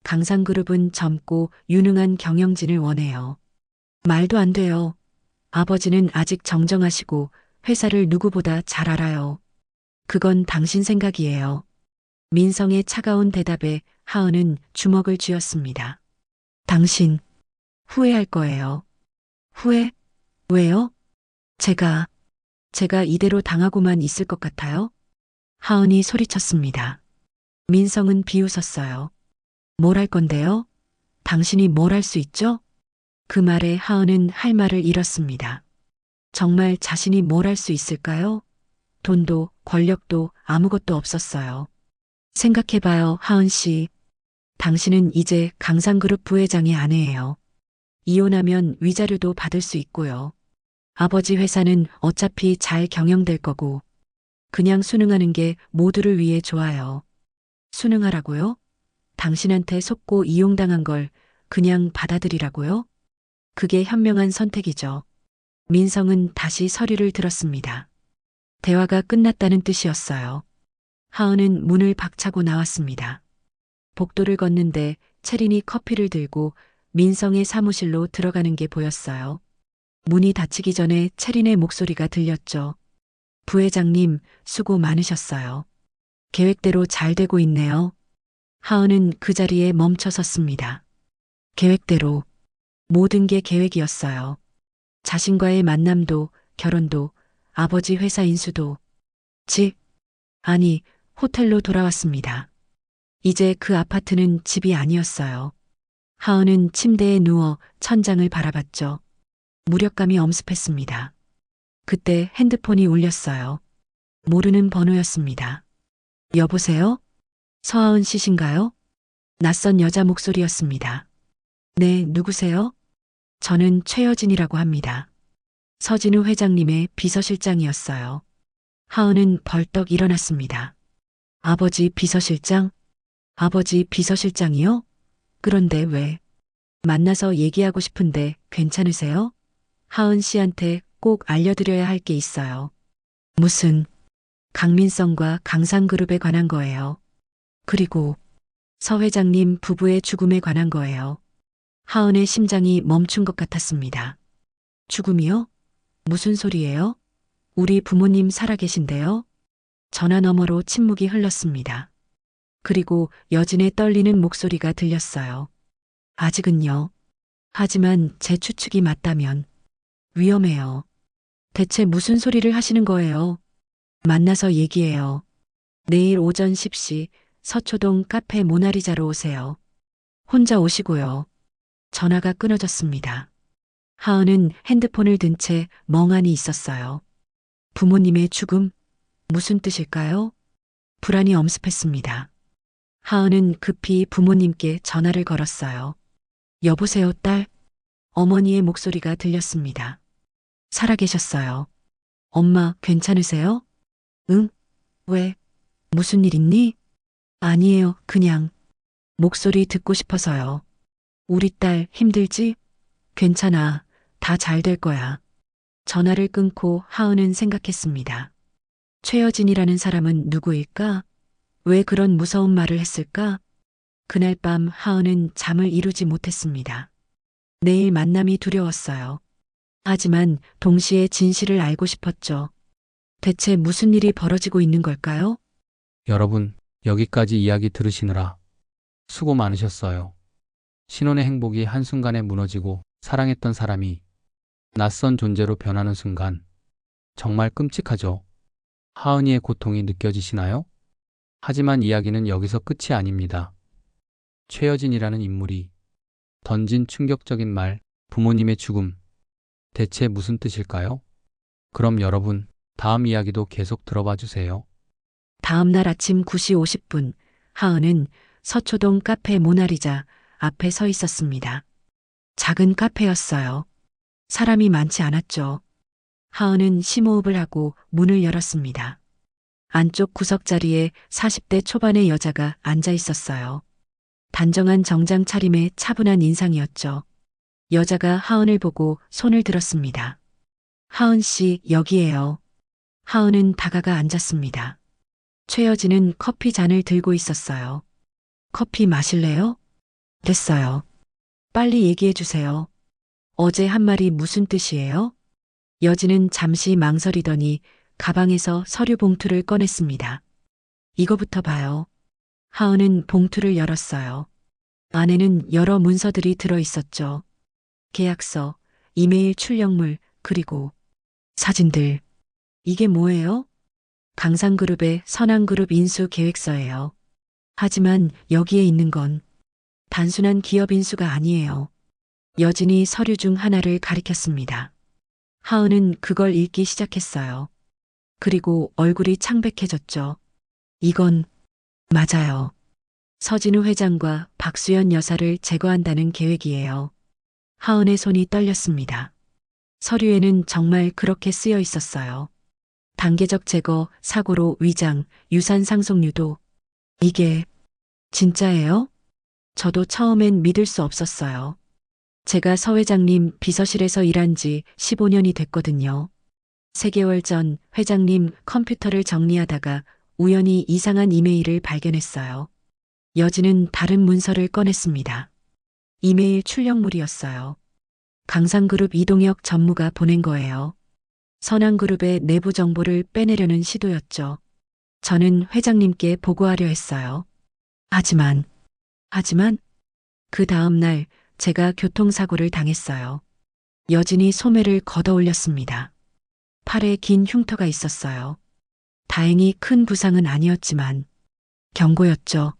강상그룹은 젊고 유능한 경영진을 원해요. 말도 안 돼요. 아버지는 아직 정정하시고 회사를 누구보다 잘 알아요. 그건 당신 생각이에요. 민성의 차가운 대답에 하은은 주먹을 쥐었습니다. 당신 후회할 거예요. 후회? 왜요? 제가 이대로 당하고만 있을 것 같아요? 하은이 소리쳤습니다. 민성은 비웃었어요. 뭘 할 건데요? 당신이 뭘 할 수 있죠? 그 말에 하은은 할 말을 잃었습니다. 정말 자신이 뭘 할 수 있을까요? 돈도 권력도 아무것도 없었어요. 생각해봐요, 하은 씨. 당신은 이제 강상그룹 부회장의 아내예요. 이혼하면 위자료도 받을 수 있고요. 아버지 회사는 어차피 잘 경영될 거고, 그냥 순응하는 게 모두를 위해 좋아요. 순응하라고요? 당신한테 속고 이용당한 걸 그냥 받아들이라고요? 그게 현명한 선택이죠. 민성은 다시 서류를 들었습니다. 대화가 끝났다는 뜻이었어요. 하은은 문을 박차고 나왔습니다. 복도를 걷는데 채린이 커피를 들고 민성의 사무실로 들어가는 게 보였어요. 문이 닫히기 전에 채린의 목소리가 들렸죠. 부회장님, 수고 많으셨어요. 계획대로 잘 되고 있네요. 하은은 그 자리에 멈춰 섰습니다. 계획대로. 모든 게 계획이었어요. 자신과의 만남도, 결혼도, 아버지 회사 인수도, 집, 아니, 호텔로 돌아왔습니다. 이제 그 아파트는 집이 아니었어요. 하은은 침대에 누워 천장을 바라봤죠. 무력감이 엄습했습니다. 그때 핸드폰이 울렸어요. 모르는 번호였습니다. 여보세요? 서하은 씨신가요? 낯선 여자 목소리였습니다. 네, 누구세요? 저는 최여진이라고 합니다. 서진우 회장님의 비서실장이었어요. 하은은 벌떡 일어났습니다. 아버지 비서실장? 아버지 비서실장이요? 그런데 왜? 만나서 얘기하고 싶은데 괜찮으세요? 하은 씨한테 꼭 알려드려야 할 게 있어요. 무슨? 강민성과 강상그룹에 관한 거예요. 그리고 서 회장님 부부의 죽음에 관한 거예요. 하은의 심장이 멈춘 것 같았습니다. 죽음이요? 무슨 소리예요? 우리 부모님 살아계신데요? 전화 너머로 침묵이 흘렀습니다. 그리고 여진의 떨리는 목소리가 들렸어요. 아직은요. 하지만 제 추측이 맞다면 위험해요. 대체 무슨 소리를 하시는 거예요? 만나서 얘기해요. 내일 오전 10시 서초동 카페 모나리자로 오세요. 혼자 오시고요. 전화가 끊어졌습니다. 하은은 핸드폰을 든 채 멍하니 있었어요. 부모님의 죽음? 무슨 뜻일까요? 불안이 엄습했습니다. 하은은 급히 부모님께 전화를 걸었어요. 여보세요, 딸? 어머니의 목소리가 들렸습니다. 살아계셨어요. 엄마, 괜찮으세요? 응? 왜? 무슨 일 있니? 아니에요, 그냥. 목소리 듣고 싶어서요. 우리 딸 힘들지? 괜찮아. 다 잘 될 거야. 전화를 끊고 하은은 생각했습니다. 최여진이라는 사람은 누구일까? 왜 그런 무서운 말을 했을까? 그날 밤 하은은 잠을 이루지 못했습니다. 내일 만남이 두려웠어요. 하지만 동시에 진실을 알고 싶었죠. 대체 무슨 일이 벌어지고 있는 걸까요? 여러분, 여기까지 이야기 들으시느라 수고 많으셨어요. 신혼의 행복이 한순간에 무너지고 사랑했던 사람이 낯선 존재로 변하는 순간 정말 끔찍하죠. 하은이의 고통이 느껴지시나요? 하지만 이야기는 여기서 끝이 아닙니다. 최여진이라는 인물이 던진 충격적인 말, 부모님의 죽음, 대체 무슨 뜻일까요? 그럼 여러분, 다음 이야기도 계속 들어봐 주세요. 다음 날 아침 9시 50분, 하은은 서초동 카페 모나리자 앞에 서 있었습니다. 작은 카페였어요. 사람이 많지 않았죠. 하은은 심호흡을 하고 문을 열었습니다. 안쪽 구석 자리에 40대 초반의 여자가 앉아 있었어요. 단정한 정장 차림에 차분한 인상이었죠. 여자가 하은을 보고 손을 들었습니다. 하은 씨, 여기에요. 하은은 다가가 앉았습니다. 최여진은 커피 잔을 들고 있었어요. 커피 마실래요? 됐어요. 빨리 얘기해 주세요. 어제 한 말이 무슨 뜻이에요? 여진은 잠시 망설이더니 가방에서 서류 봉투를 꺼냈습니다. 이거부터 봐요. 하은은 봉투를 열었어요. 안에는 여러 문서들이 들어 있었죠. 계약서, 이메일 출력물, 그리고 사진들. 이게 뭐예요? 강상그룹의 선한그룹 인수 계획서예요. 하지만 여기에 있는 건 단순한 기업 인수가 아니에요. 여진이 서류 중 하나를 가리켰습니다. 하은은 그걸 읽기 시작했어요. 그리고 얼굴이 창백해졌죠. 이건 맞아요. 서진우 회장과 박수연 여사를 제거한다는 계획이에요. 하은의 손이 떨렸습니다. 서류에는 정말 그렇게 쓰여 있었어요. 단계적 제거, 사고로 위장, 유산 상속 유도. 이게 진짜예요? 저도 처음엔 믿을 수 없었어요. 제가 서 회장님 비서실에서 일한 지 15년이 됐거든요. 3개월 전 회장님 컴퓨터를 정리하다가 우연히 이상한 이메일을 발견했어요. 여진은 다른 문서를 꺼냈습니다. 이메일 출력물이었어요. 강상그룹 이동혁 전무가 보낸 거예요. 선한그룹의 내부 정보를 빼내려는 시도였죠. 저는 회장님께 보고하려 했어요. 하지만 그 다음 날 제가 교통사고를 당했어요. 여진이 소매를 걷어 올렸습니다. 팔에 긴 흉터가 있었어요. 다행히 큰 부상은 아니었지만 경고였죠.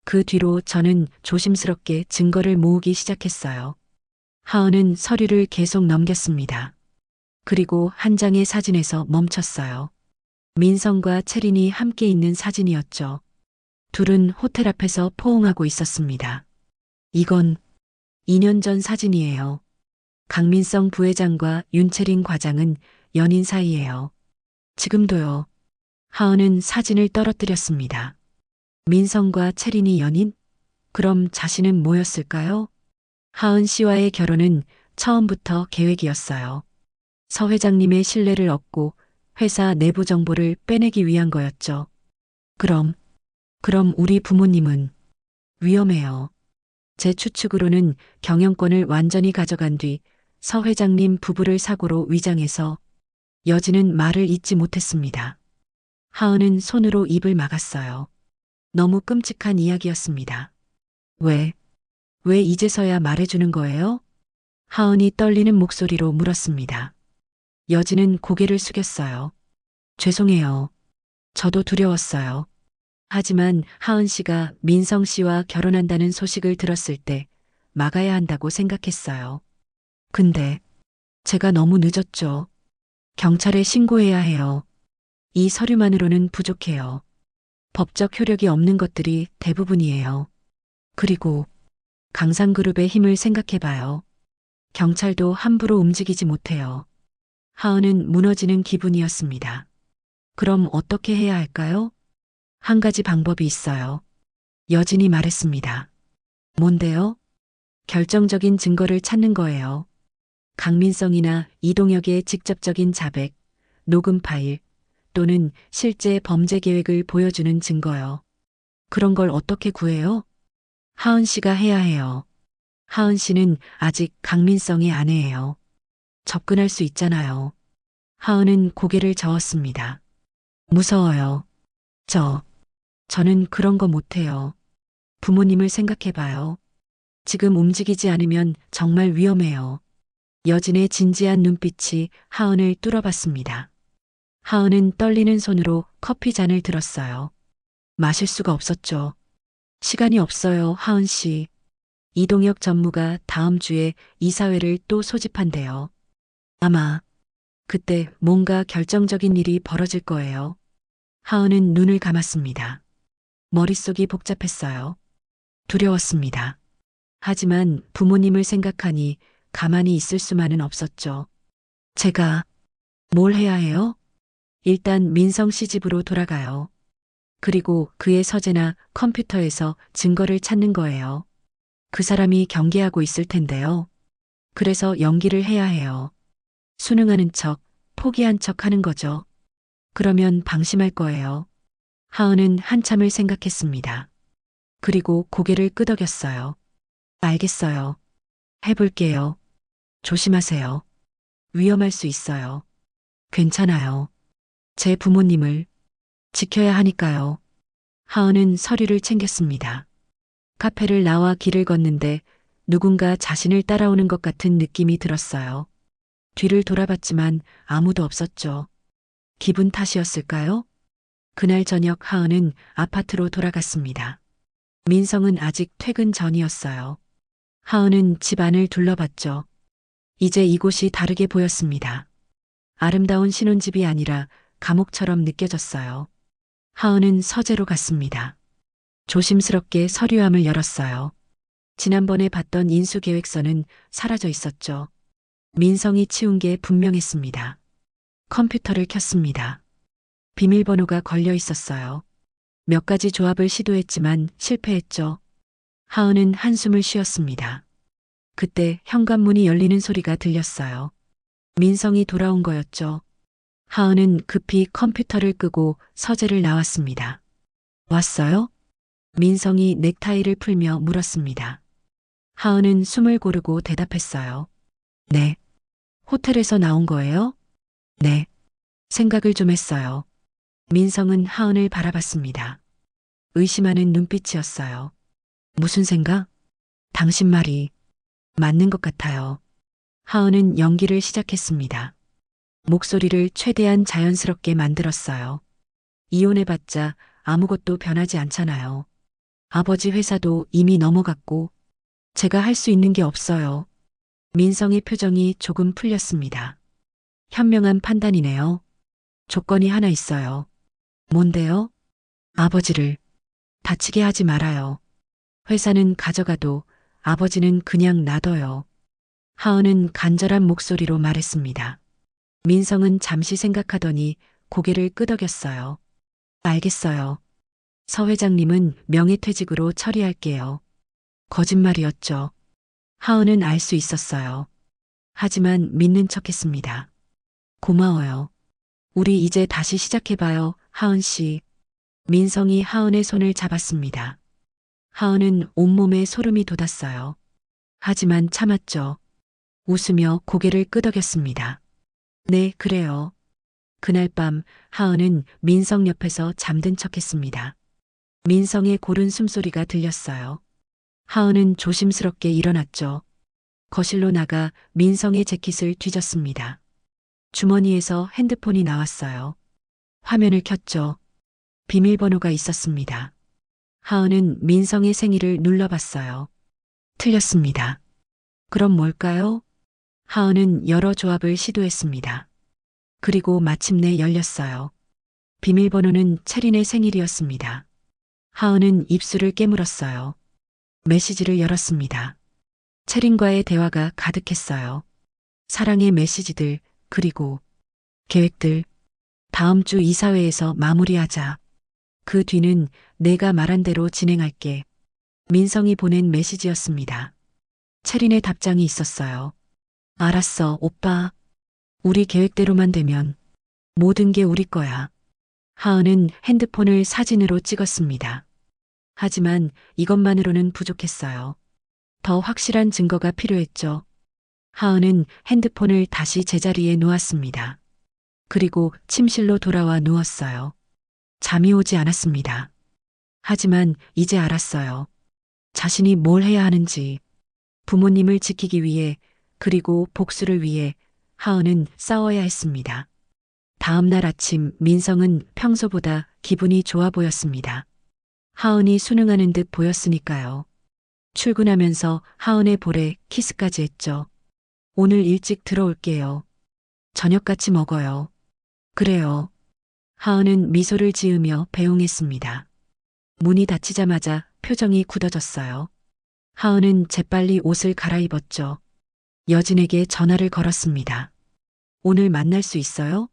그 뒤로 저는 조심스럽게 증거를 모으기 시작했어요. 하은은 서류를 계속 넘겼습니다. 그리고 한 장의 사진에서 멈췄어요. 민성과 채린이 함께 있는 사진이었죠. 둘은 호텔 앞에서 포옹하고 있었습니다. 이건 2년 전 사진이에요. 강민성 부회장과 윤채린 과장은 연인 사이예요. 지금도요. 하은은 사진을 떨어뜨렸습니다. 민성과 채린이 연인? 그럼 자신은 뭐였을까요? 하은 씨와의 결혼은 처음부터 계획이었어요. 서 회장님의 신뢰를 얻고 회사 내부 정보를 빼내기 위한 거였죠. 그럼 우리 부모님은 위험해요. 제 추측으로는 경영권을 완전히 가져간 뒤 서 회장님 부부를 사고로 위장해서 여진은 말을 잇지 못했습니다. 하은은 손으로 입을 막았어요. 너무 끔찍한 이야기였습니다. 왜 이제서야 말해주는 거예요? 하은이 떨리는 목소리로 물었습니다. 여진은 고개를 숙였어요. 죄송해요. 저도 두려웠어요. 하지만 하은 씨가 민성 씨와 결혼한다는 소식을 들었을 때 막아야 한다고 생각했어요. 근데 제가 너무 늦었죠. 경찰에 신고해야 해요. 이 서류만으로는 부족해요. 법적 효력이 없는 것들이 대부분이에요. 그리고 강상그룹의 힘을 생각해봐요. 경찰도 함부로 움직이지 못해요. 하은은 무너지는 기분이었습니다. 그럼 어떻게 해야 할까요? 한 가지 방법이 있어요. 여진이 말했습니다. 뭔데요? 결정적인 증거를 찾는 거예요. 강민성이나 이동혁의 직접적인 자백, 녹음 파일 또는 실제 범죄 계획을 보여주는 증거요. 그런 걸 어떻게 구해요? 하은 씨가 해야 해요. 하은 씨는 아직 강민성의 아내예요. 접근할 수 있잖아요. 하은은 고개를 저었습니다. 무서워요. 저는 그런 거 못해요. 부모님을 생각해봐요. 지금 움직이지 않으면 정말 위험해요. 여진의 진지한 눈빛이 하은을 뚫어봤습니다. 하은은 떨리는 손으로 커피 잔을 들었어요. 마실 수가 없었죠. 시간이 없어요, 하은 씨. 이동혁 전무가 다음 주에 이사회를 또 소집한대요. 아마 그때 뭔가 결정적인 일이 벌어질 거예요. 하은은 눈을 감았습니다. 머릿속이 복잡했어요. 두려웠습니다. 하지만 부모님을 생각하니 가만히 있을 수만은 없었죠. 제가 뭘 해야 해요? 일단 민성 씨 집으로 돌아가요. 그리고 그의 서재나 컴퓨터에서 증거를 찾는 거예요. 그 사람이 경계하고 있을 텐데요. 그래서 연기를 해야 해요. 순응하는 척, 포기한 척 하는 거죠. 그러면 방심할 거예요. 하은은 한참을 생각했습니다. 그리고 고개를 끄덕였어요. 알겠어요. 해볼게요. 조심하세요. 위험할 수 있어요. 괜찮아요. 제 부모님을 지켜야 하니까요. 하은은 서류를 챙겼습니다. 카페를 나와 길을 걷는데 누군가 자신을 따라오는 것 같은 느낌이 들었어요. 뒤를 돌아봤지만 아무도 없었죠. 기분 탓이었을까요? 그날 저녁 하은은 아파트로 돌아갔습니다. 민성은 아직 퇴근 전이었어요. 하은은 집 안을 둘러봤죠. 이제 이곳이 다르게 보였습니다. 아름다운 신혼집이 아니라 감옥처럼 느껴졌어요. 하은은 서재로 갔습니다. 조심스럽게 서류함을 열었어요. 지난번에 봤던 인수계획서는 사라져 있었죠. 민성이 치운 게 분명했습니다. 컴퓨터를 켰습니다. 비밀번호가 걸려 있었어요. 몇 가지 조합을 시도했지만 실패했죠. 하은은 한숨을 쉬었습니다. 그때 현관문이 열리는 소리가 들렸어요. 민성이 돌아온 거였죠. 하은은 급히 컴퓨터를 끄고 서재를 나왔습니다. 왔어요? 민성이 넥타이를 풀며 물었습니다. 하은은 숨을 고르고 대답했어요. 네. 호텔에서 나온 거예요? 네. 생각을 좀 했어요. 민성은 하은을 바라봤습니다. 의심하는 눈빛이었어요. 무슨 생각? 당신 말이 맞는 것 같아요. 하은은 연기를 시작했습니다. 목소리를 최대한 자연스럽게 만들었어요. 이혼해봤자 아무것도 변하지 않잖아요. 아버지 회사도 이미 넘어갔고 제가 할 수 있는 게 없어요. 민성의 표정이 조금 풀렸습니다. 현명한 판단이네요. 조건이 하나 있어요. 뭔데요? 아버지를 다치게 하지 말아요. 회사는 가져가도 아버지는 그냥 놔둬요. 하은은 간절한 목소리로 말했습니다. 민성은 잠시 생각하더니 고개를 끄덕였어요. 알겠어요. 서 회장님은 명예퇴직으로 처리할게요. 거짓말이었죠. 하은은 알 수 있었어요. 하지만 믿는 척했습니다. 고마워요. 우리 이제 다시 시작해봐요, 하은 씨. 민성이 하은의 손을 잡았습니다. 하은은 온몸에 소름이 돋았어요. 하지만 참았죠. 웃으며 고개를 끄덕였습니다. 네, 그래요. 그날 밤 하은은 민성 옆에서 잠든 척했습니다. 민성의 고른 숨소리가 들렸어요. 하은은 조심스럽게 일어났죠. 거실로 나가 민성의 재킷을 뒤졌습니다. 주머니에서 핸드폰이 나왔어요. 화면을 켰죠. 비밀번호가 있었습니다. 하은은 민성의 생일을 눌러봤어요. 틀렸습니다. 그럼 뭘까요? 하은은 여러 조합을 시도했습니다. 그리고 마침내 열렸어요. 비밀번호는 채린의 생일이었습니다. 하은은 입술을 깨물었어요. 메시지를 열었습니다. 채린과의 대화가 가득했어요. 사랑의 메시지들, 그리고 계획들. 다음 주 이사회에서 마무리하자. 그 뒤는 내가 말한 대로 진행할게. 민성이 보낸 메시지였습니다. 채린의 답장이 있었어요. 알았어, 오빠. 우리 계획대로만 되면 모든 게 우리 거야. 하은은 핸드폰을 사진으로 찍었습니다. 하지만 이것만으로는 부족했어요. 더 확실한 증거가 필요했죠. 하은은 핸드폰을 다시 제자리에 놓았습니다. 그리고 침실로 돌아와 누웠어요. 잠이 오지 않았습니다. 하지만 이제 알았어요. 자신이 뭘 해야 하는지. 부모님을 지키기 위해, 그리고 복수를 위해 하은은 싸워야 했습니다. 다음 날 아침 민성은 평소보다 기분이 좋아 보였습니다. 하은이 순응하는 듯 보였으니까요. 출근하면서 하은의 볼에 키스까지 했죠. 오늘 일찍 들어올게요. 저녁 같이 먹어요. 그래요. 하은은 미소를 지으며 배웅했습니다. 문이 닫히자마자 표정이 굳어졌어요. 하은은 재빨리 옷을 갈아입었죠. 여진에게 전화를 걸었습니다. 오늘 만날 수 있어요?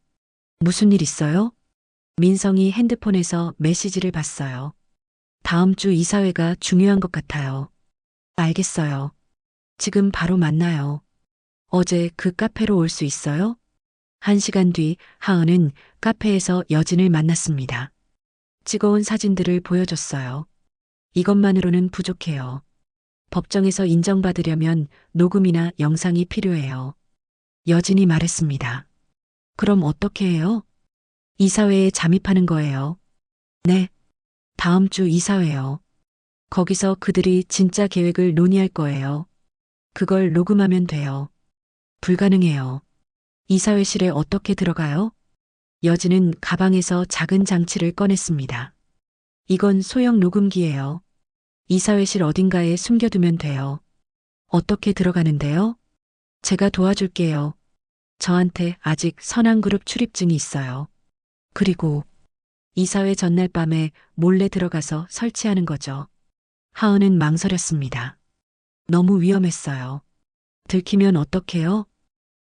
무슨 일 있어요? 민성이 핸드폰에서 메시지를 봤어요. 다음 주 이사회가 중요한 것 같아요. 알겠어요. 지금 바로 만나요. 어제 그 카페로 올 수 있어요? 1시간 뒤 하은은 카페에서 여진을 만났습니다. 찍어온 사진들을 보여줬어요. 이것만으로는 부족해요. 법정에서 인정받으려면 녹음이나 영상이 필요해요. 여진이 말했습니다. 그럼 어떻게 해요? 이사회에 잠입하는 거예요. 네. 다음 주 이사회요. 거기서 그들이 진짜 계획을 논의할 거예요. 그걸 녹음하면 돼요. 불가능해요. 이사회실에 어떻게 들어가요? 여진은 가방에서 작은 장치를 꺼냈습니다. 이건 소형 녹음기예요. 이사회실 어딘가에 숨겨두면 돼요. 어떻게 들어가는데요? 제가 도와줄게요. 저한테 아직 선한그룹 출입증이 있어요. 그리고 이사회 전날 밤에 몰래 들어가서 설치하는 거죠. 하은은 망설였습니다. 너무 위험했어요. 들키면 어떡해요?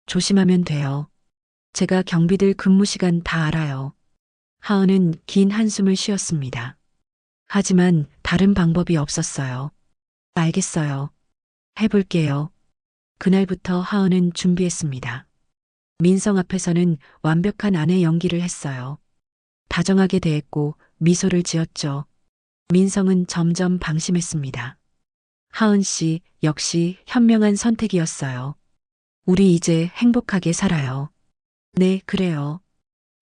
조심하면 돼요. 제가 경비들 근무 시간 다 알아요. 하은은 긴 한숨을 쉬었습니다. 하지만 다른 방법이 없었어요. 알겠어요. 해볼게요. 그날부터 하은은 준비했습니다. 민성 앞에서는 완벽한 아내 연기를 했어요. 다정하게 대했고 미소를 지었죠. 민성은 점점 방심했습니다. 하은 씨 역시 현명한 선택이었어요. 우리 이제 행복하게 살아요. 네, 그래요.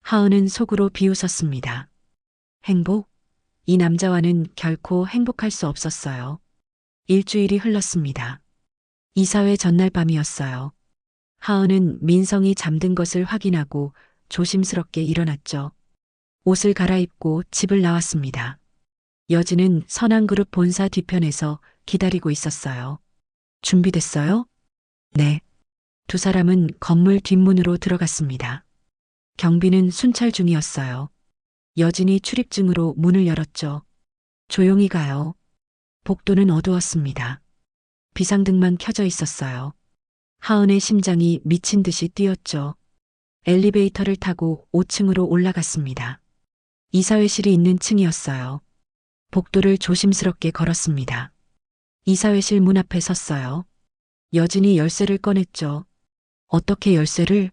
하은은 속으로 비웃었습니다. 행복? 이 남자와는 결코 행복할 수 없었어요. 일주일이 흘렀습니다. 이사회 전날 밤이었어요. 하은은 민성이 잠든 것을 확인하고 조심스럽게 일어났죠. 옷을 갈아입고 집을 나왔습니다. 여진은 선한그룹 본사 뒤편에서 기다리고 있었어요. 준비됐어요? 네. 두 사람은 건물 뒷문으로 들어갔습니다. 경비는 순찰 중이었어요. 여진이 출입증으로 문을 열었죠. 조용히 가요. 복도는 어두웠습니다. 비상등만 켜져 있었어요. 하은의 심장이 미친 듯이 뛰었죠. 엘리베이터를 타고 5층으로 올라갔습니다. 이사회실이 있는 층이었어요. 복도를 조심스럽게 걸었습니다. 이사회실 문 앞에 섰어요. 여진이 열쇠를 꺼냈죠. 어떻게 열쇠를?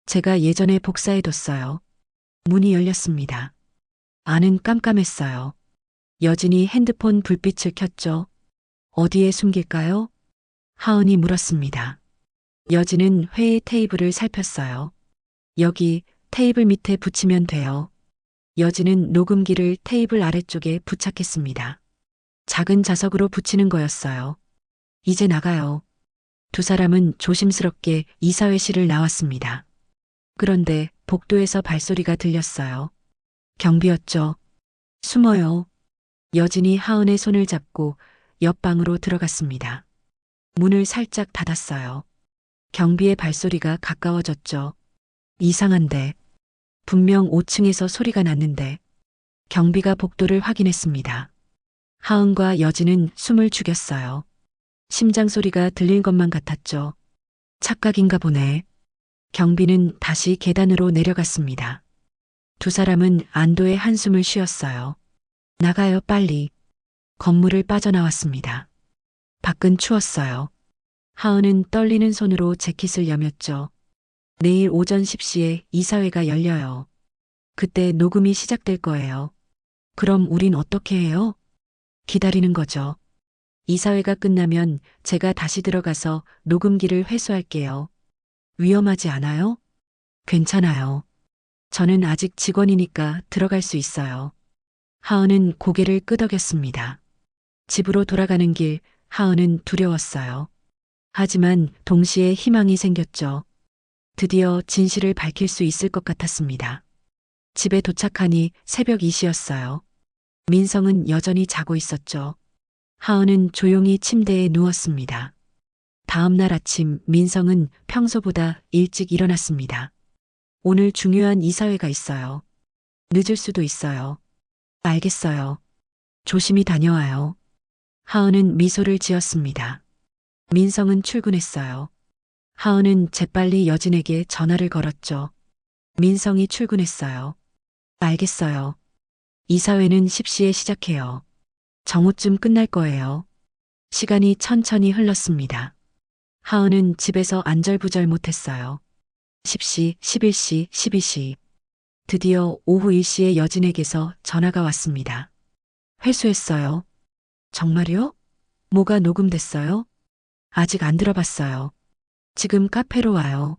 제가 예전에 복사해뒀어요. 문이 열렸습니다. 안은 깜깜했어요. 여진이 핸드폰 불빛을 켰죠. 어디에 숨길까요? 하은이 물었습니다. 여진은 회의 테이블을 살폈어요. 여기 테이블 밑에 붙이면 돼요. 여진은 녹음기를 테이블 아래쪽에 부착했습니다. 작은 자석으로 붙이는 거였어요. 이제 나가요. 두 사람은 조심스럽게 이사회실을 나왔습니다. 그런데 복도에서 발소리가 들렸어요. 경비였죠. 숨어요. 여진이 하은의 손을 잡고 옆방으로 들어갔습니다. 문을 살짝 닫았어요. 경비의 발소리가 가까워졌죠. 이상한데. 분명 5층에서 소리가 났는데. 경비가 복도를 확인했습니다. 하은과 여진은 숨을 죽였어요. 심장 소리가 들릴 것만 같았죠. 착각인가 보네. 경비는 다시 계단으로 내려갔습니다. 두 사람은 안도의 한숨을 쉬었어요. 나가요, 빨리. 건물을 빠져나왔습니다. 밖은 추웠어요. 하은은 떨리는 손으로 재킷을 여몄죠. 내일 오전 10시에 이사회가 열려요. 그때 녹음이 시작될 거예요. 그럼 우린 어떻게 해요? 기다리는 거죠. 이사회가 끝나면 제가 다시 들어가서 녹음기를 회수할게요. 위험하지 않아요? 괜찮아요. 저는 아직 직원이니까 들어갈 수 있어요. 하은은 고개를 끄덕였습니다. 집으로 돌아가는 길 하은은 두려웠어요. 하지만 동시에 희망이 생겼죠. 드디어 진실을 밝힐 수 있을 것 같았습니다. 집에 도착하니 새벽 2시였어요. 민성은 여전히 자고 있었죠. 하은은 조용히 침대에 누웠습니다. 다음 날 아침 민성은 평소보다 일찍 일어났습니다. 오늘 중요한 이사회가 있어요. 늦을 수도 있어요. 알겠어요. 조심히 다녀와요. 하은은 미소를 지었습니다. 민성은 출근했어요. 하은은 재빨리 여진에게 전화를 걸었죠. 민성이 출근했어요. 알겠어요. 이사회는 10시에 시작해요. 정오쯤 끝날 거예요. 시간이 천천히 흘렀습니다. 하은은 집에서 안절부절 못했어요. 10시, 11시, 12시. 드디어 오후 1시에 여진에게서 전화가 왔습니다. 회수했어요. 정말요? 뭐가 녹음됐어요? 아직 안 들어봤어요. 지금 카페로 와요.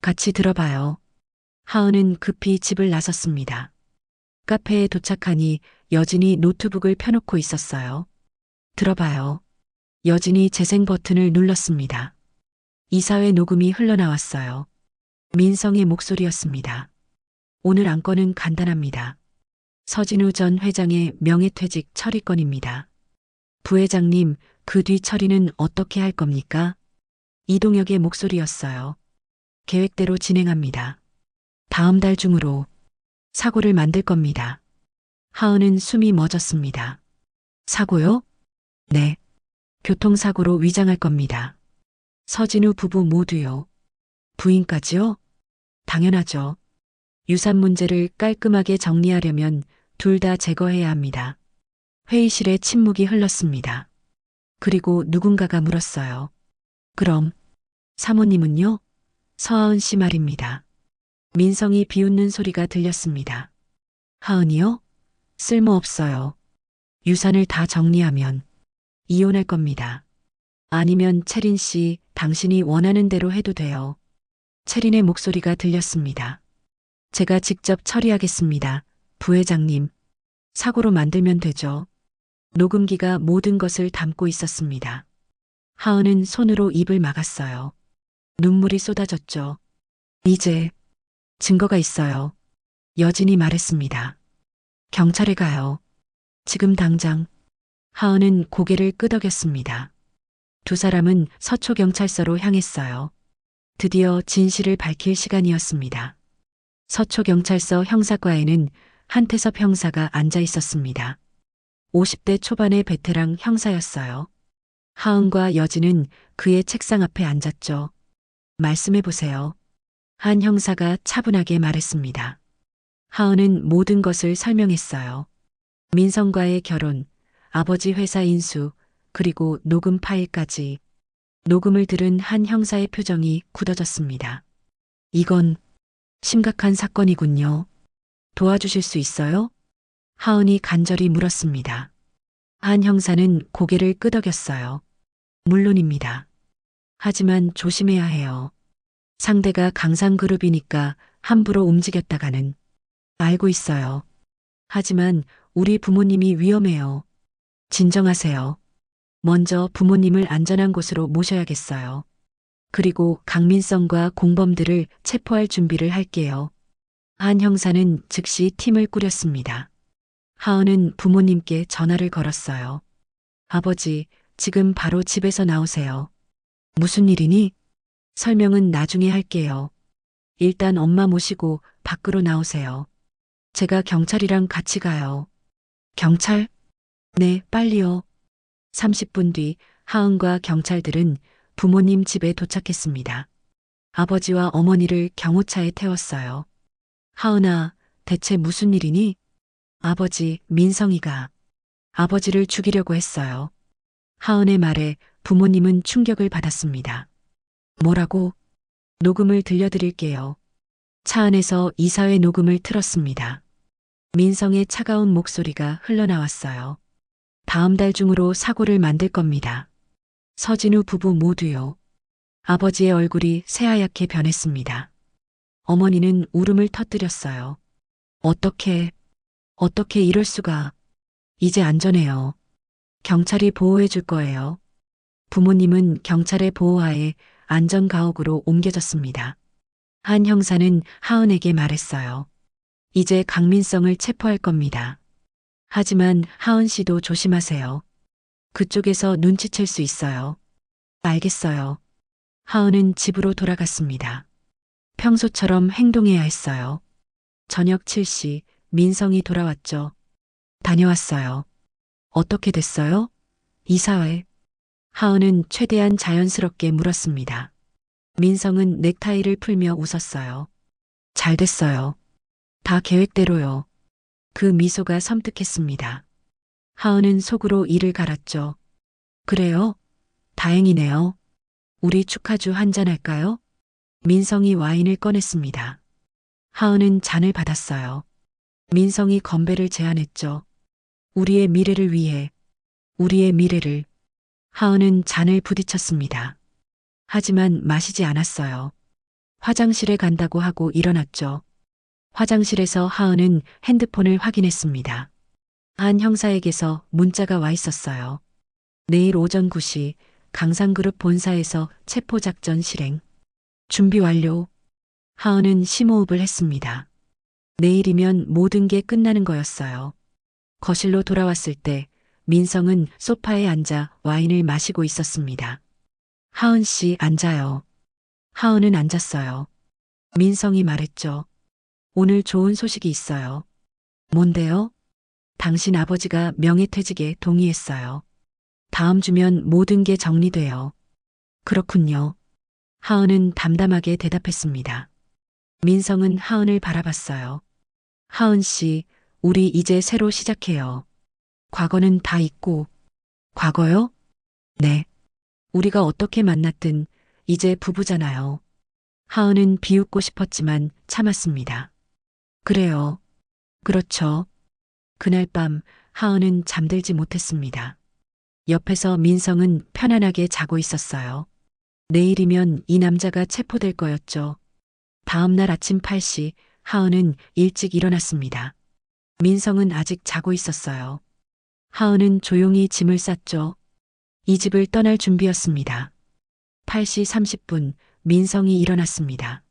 같이 들어봐요. 하은은 급히 집을 나섰습니다. 카페에 도착하니 여진이 노트북을 펴놓고 있었어요. 들어봐요. 여진이 재생 버튼을 눌렀습니다. 이사회 녹음이 흘러나왔어요. 민성의 목소리였습니다. 오늘 안건은 간단합니다. 서진우 전 회장의 명예퇴직 처리건입니다. 부회장님, 그 뒤 처리는 어떻게 할 겁니까? 이동혁의 목소리였어요. 계획대로 진행합니다. 다음 달 중으로 사고를 만들 겁니다. 하은은 숨이 멎었습니다. 사고요? 네. 교통사고로 위장할 겁니다. 서진우 부부 모두요. 부인까지요? 당연하죠. 유산 문제를 깔끔하게 정리하려면 둘 다 제거해야 합니다. 회의실에 침묵이 흘렀습니다. 그리고 누군가가 물었어요. 그럼 사모님은요? 서하은 씨 말입니다. 민성이 비웃는 소리가 들렸습니다. 하은이요? 쓸모없어요. 유산을 다 정리하면 이혼할 겁니다. 아니면 채린 씨, 당신이 원하는 대로 해도 돼요. 채린의 목소리가 들렸습니다. 제가 직접 처리하겠습니다. 부회장님. 사고로 만들면 되죠. 녹음기가 모든 것을 담고 있었습니다. 하은은 손으로 입을 막았어요. 눈물이 쏟아졌죠. 이제 증거가 있어요. 여진이 말했습니다. 경찰에 가요. 지금 당장. 하은은 고개를 끄덕였습니다. 두 사람은 서초경찰서로 향했어요. 드디어 진실을 밝힐 시간이었습니다. 서초경찰서 형사과에는 한태섭 형사가 앉아 있었습니다. 50대 초반의 베테랑 형사였어요. 하은과 여진은 그의 책상 앞에 앉았죠. 말씀해 보세요. 한 형사가 차분하게 말했습니다. 하은은 모든 것을 설명했어요. 민성과의 결혼, 아버지 회사 인수, 그리고 녹음 파일까지. 녹음을 들은 한 형사의 표정이 굳어졌습니다. 이건 심각한 사건이군요. 도와주실 수 있어요? 하은이 간절히 물었습니다. 한 형사는 고개를 끄덕였어요. 물론입니다. 하지만 조심해야 해요. 상대가 강상그룹이니까 함부로 움직였다가는. 알고 있어요. 하지만 우리 부모님이 위험해요. 진정하세요. 먼저 부모님을 안전한 곳으로 모셔야겠어요. 그리고 강민성과 공범들을 체포할 준비를 할게요. 한 형사는 즉시 팀을 꾸렸습니다. 하은은 부모님께 전화를 걸었어요. 아버지, 지금 바로 집에서 나오세요. 무슨 일이니? 설명은 나중에 할게요. 일단 엄마 모시고 밖으로 나오세요. 제가 경찰이랑 같이 가요. 경찰? 네, 빨리요. 30분 뒤 하은과 경찰들은 부모님 집에 도착했습니다. 아버지와 어머니를 경호차에 태웠어요. 하은아, 대체 무슨 일이니? 아버지, 민성이가 아버지를 죽이려고 했어요. 하은의 말에 부모님은 충격을 받았습니다. 뭐라고? 녹음을 들려드릴게요. 차 안에서 이사회 녹음을 틀었습니다. 민성의 차가운 목소리가 흘러나왔어요. 다음 달 중으로 사고를 만들 겁니다. 서진우 부부 모두요. 아버지의 얼굴이 새하얗게 변했습니다. 어머니는 울음을 터뜨렸어요. 어떻게 이럴 수가. 이제 안전해요. 경찰이 보호해 줄 거예요. 부모님은 경찰의 보호하에 안전가옥으로 옮겨졌습니다. 한 형사는 하은에게 말했어요. 이제 강민성을 체포할 겁니다. 하지만 하은 씨도 조심하세요. 그쪽에서 눈치챌 수 있어요. 알겠어요. 하은은 집으로 돌아갔습니다. 평소처럼 행동해야 했어요. 저녁 7시 민성이 돌아왔죠. 다녀왔어요. 어떻게 됐어요? 이사회. 하은은 최대한 자연스럽게 물었습니다. 민성은 넥타이를 풀며 웃었어요. 잘 됐어요. 다 계획대로요. 그 미소가 섬뜩했습니다. 하은은 속으로 이를 갈았죠. 그래요? 다행이네요. 우리 축하주 한잔 할까요? 민성이 와인을 꺼냈습니다. 하은은 잔을 받았어요. 민성이 건배를 제안했죠. 우리의 미래를 위해, 우리의 미래를. 하은은 잔을 부딪혔습니다. 하지만 마시지 않았어요. 화장실에 간다고 하고 일어났죠. 화장실에서 하은은 핸드폰을 확인했습니다. 한 형사에게서 문자가 와 있었어요. 내일 오전 9시 강상그룹 본사에서 체포작전 실행. 준비 완료. 하은은 심호흡을 했습니다. 내일이면 모든 게 끝나는 거였어요. 거실로 돌아왔을 때 민성은 소파에 앉아 와인을 마시고 있었습니다. 하은 씨 앉아요. 하은은 앉았어요. 민성이 말했죠. 오늘 좋은 소식이 있어요. 뭔데요? 당신 아버지가 명예퇴직에 동의했어요. 다음 주면 모든 게 정리돼요. 그렇군요. 하은은 담담하게 대답했습니다. 민성은 하은을 바라봤어요. 하은 씨, 우리 이제 새로 시작해요. 과거는 다 잊고. 과거요? 네. 우리가 어떻게 만났든 이제 부부잖아요. 하은은 비웃고 싶었지만 참았습니다. 그래요. 그렇죠. 그날 밤 하은은 잠들지 못했습니다. 옆에서 민성은 편안하게 자고 있었어요. 내일이면 이 남자가 체포될 거였죠. 다음 날 아침 8시 하은은 일찍 일어났습니다. 민성은 아직 자고 있었어요. 하은은 조용히 짐을 쌌죠. 이 집을 떠날 준비였습니다. 8시 30분 민성이 일어났습니다.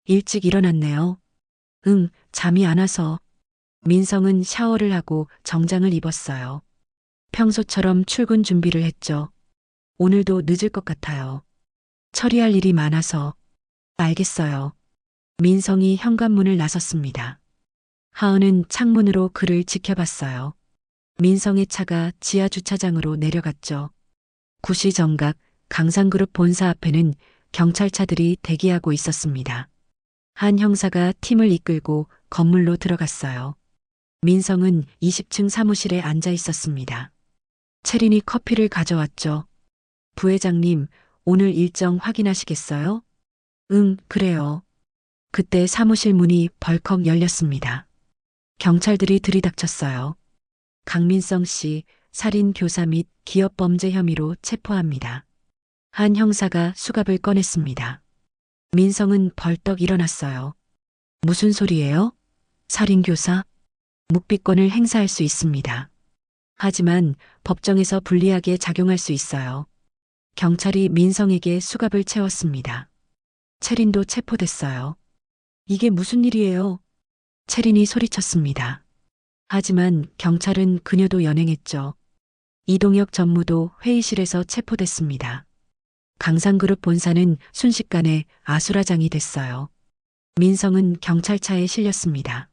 일찍 일어났네요. 응, 잠이 안 와서. 민성은 샤워를 하고 정장을 입었어요. 평소처럼 출근 준비를 했죠. 오늘도 늦을 것 같아요. 처리할 일이 많아서. 알겠어요. 민성이 현관문을 나섰습니다. 하은은 창문으로 그를 지켜봤어요. 민성의 차가 지하 주차장으로 내려갔죠. 9시 정각 강상그룹 본사 앞에는 경찰차들이 대기하고 있었습니다. 한 형사가 팀을 이끌고 건물로 들어갔어요. 민성은 20층 사무실에 앉아 있었습니다. 채린이 커피를 가져왔죠. 부회장님, 오늘 일정 확인하시겠어요? 응, 그래요. 그때 사무실 문이 벌컥 열렸습니다. 경찰들이 들이닥쳤어요. 강민성 씨, 살인 교사 및 기업 범죄 혐의로 체포합니다. 한 형사가 수갑을 꺼냈습니다. 민성은 벌떡 일어났어요. 무슨 소리예요? 살인 교사? 묵비권을 행사할 수 있습니다. 하지만 법정에서 불리하게 작용할 수 있어요. 경찰이 민성에게 수갑을 채웠습니다. 채린도 체포됐어요. 이게 무슨 일이에요? 채린이 소리쳤습니다. 하지만 경찰은 그녀도 연행했죠. 이동혁 전무도 회의실에서 체포됐습니다. 강상그룹 본사는 순식간에 아수라장이 됐어요. 민성은 경찰차에 실렸습니다.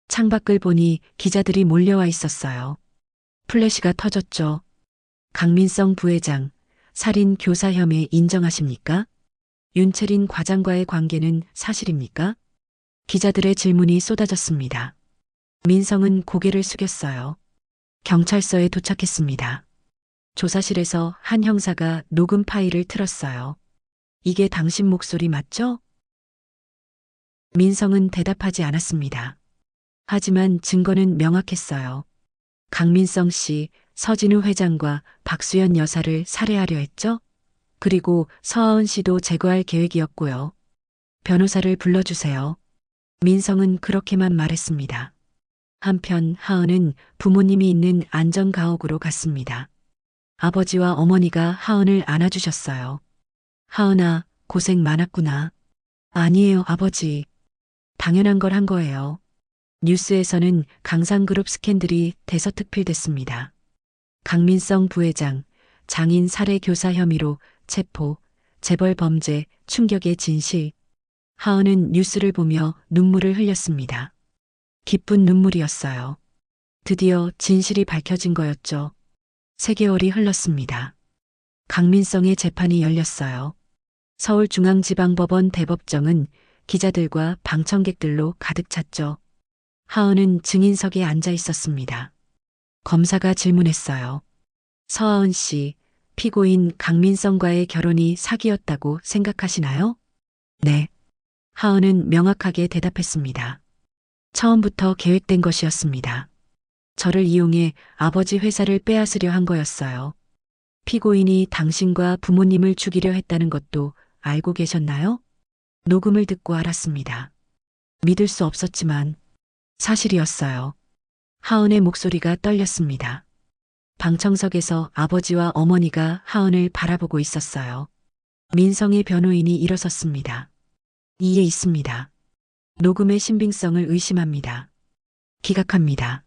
창밖을 보니 기자들이 몰려와 있었어요. 플래시가 터졌죠. 강민성 부회장, 살인 교사 혐의 인정하십니까? 윤채린 과장과의 관계는 사실입니까? 기자들의 질문이 쏟아졌습니다. 민성은 고개를 숙였어요. 경찰서에 도착했습니다. 조사실에서 한 형사가 녹음 파일을 틀었어요. 이게 당신 목소리 맞죠? 민성은 대답하지 않았습니다. 하지만 증거는 명확했어요. 강민성 씨, 서진우 회장과 박수연 여사를 살해하려 했죠? 그리고 서하은 씨도 제거할 계획이었고요. 변호사를 불러주세요. 민성은 그렇게만 말했습니다. 한편 하은은 부모님이 있는 안전가옥으로 갔습니다. 아버지와 어머니가 하은을 안아주셨어요. 하은아, 고생 많았구나. 아니에요, 아버지. 당연한 걸 한 거예요. 뉴스에서는 강상그룹 스캔들이 대서특필됐습니다. 강민성 부회장, 장인 살해 교사 혐의로 체포, 재벌 범죄, 충격의 진실. 하은은 뉴스를 보며 눈물을 흘렸습니다. 기쁜 눈물이었어요. 드디어 진실이 밝혀진 거였죠. 3개월이 흘렀습니다. 강민성의 재판이 열렸어요. 서울중앙지방법원 대법정은 기자들과 방청객들로 가득 찼죠. 하은은 증인석에 앉아 있었습니다. 검사가 질문했어요. 서하은 씨, 피고인 강민성과의 결혼이 사기였다고 생각하시나요? 네. 하은은 명확하게 대답했습니다. 처음부터 계획된 것이었습니다. 저를 이용해 아버지 회사를 빼앗으려 한 거였어요. 피고인이 당신과 부모님을 죽이려 했다는 것도 알고 계셨나요? 녹음을 듣고 알았습니다. 믿을 수 없었지만 사실이었어요. 하은의 목소리가 떨렸습니다. 방청석에서 아버지와 어머니가 하은을 바라보고 있었어요. 민성의 변호인이 일어섰습니다. 이에 있습니다. 녹음의 신빙성을 의심합니다. 기각합니다.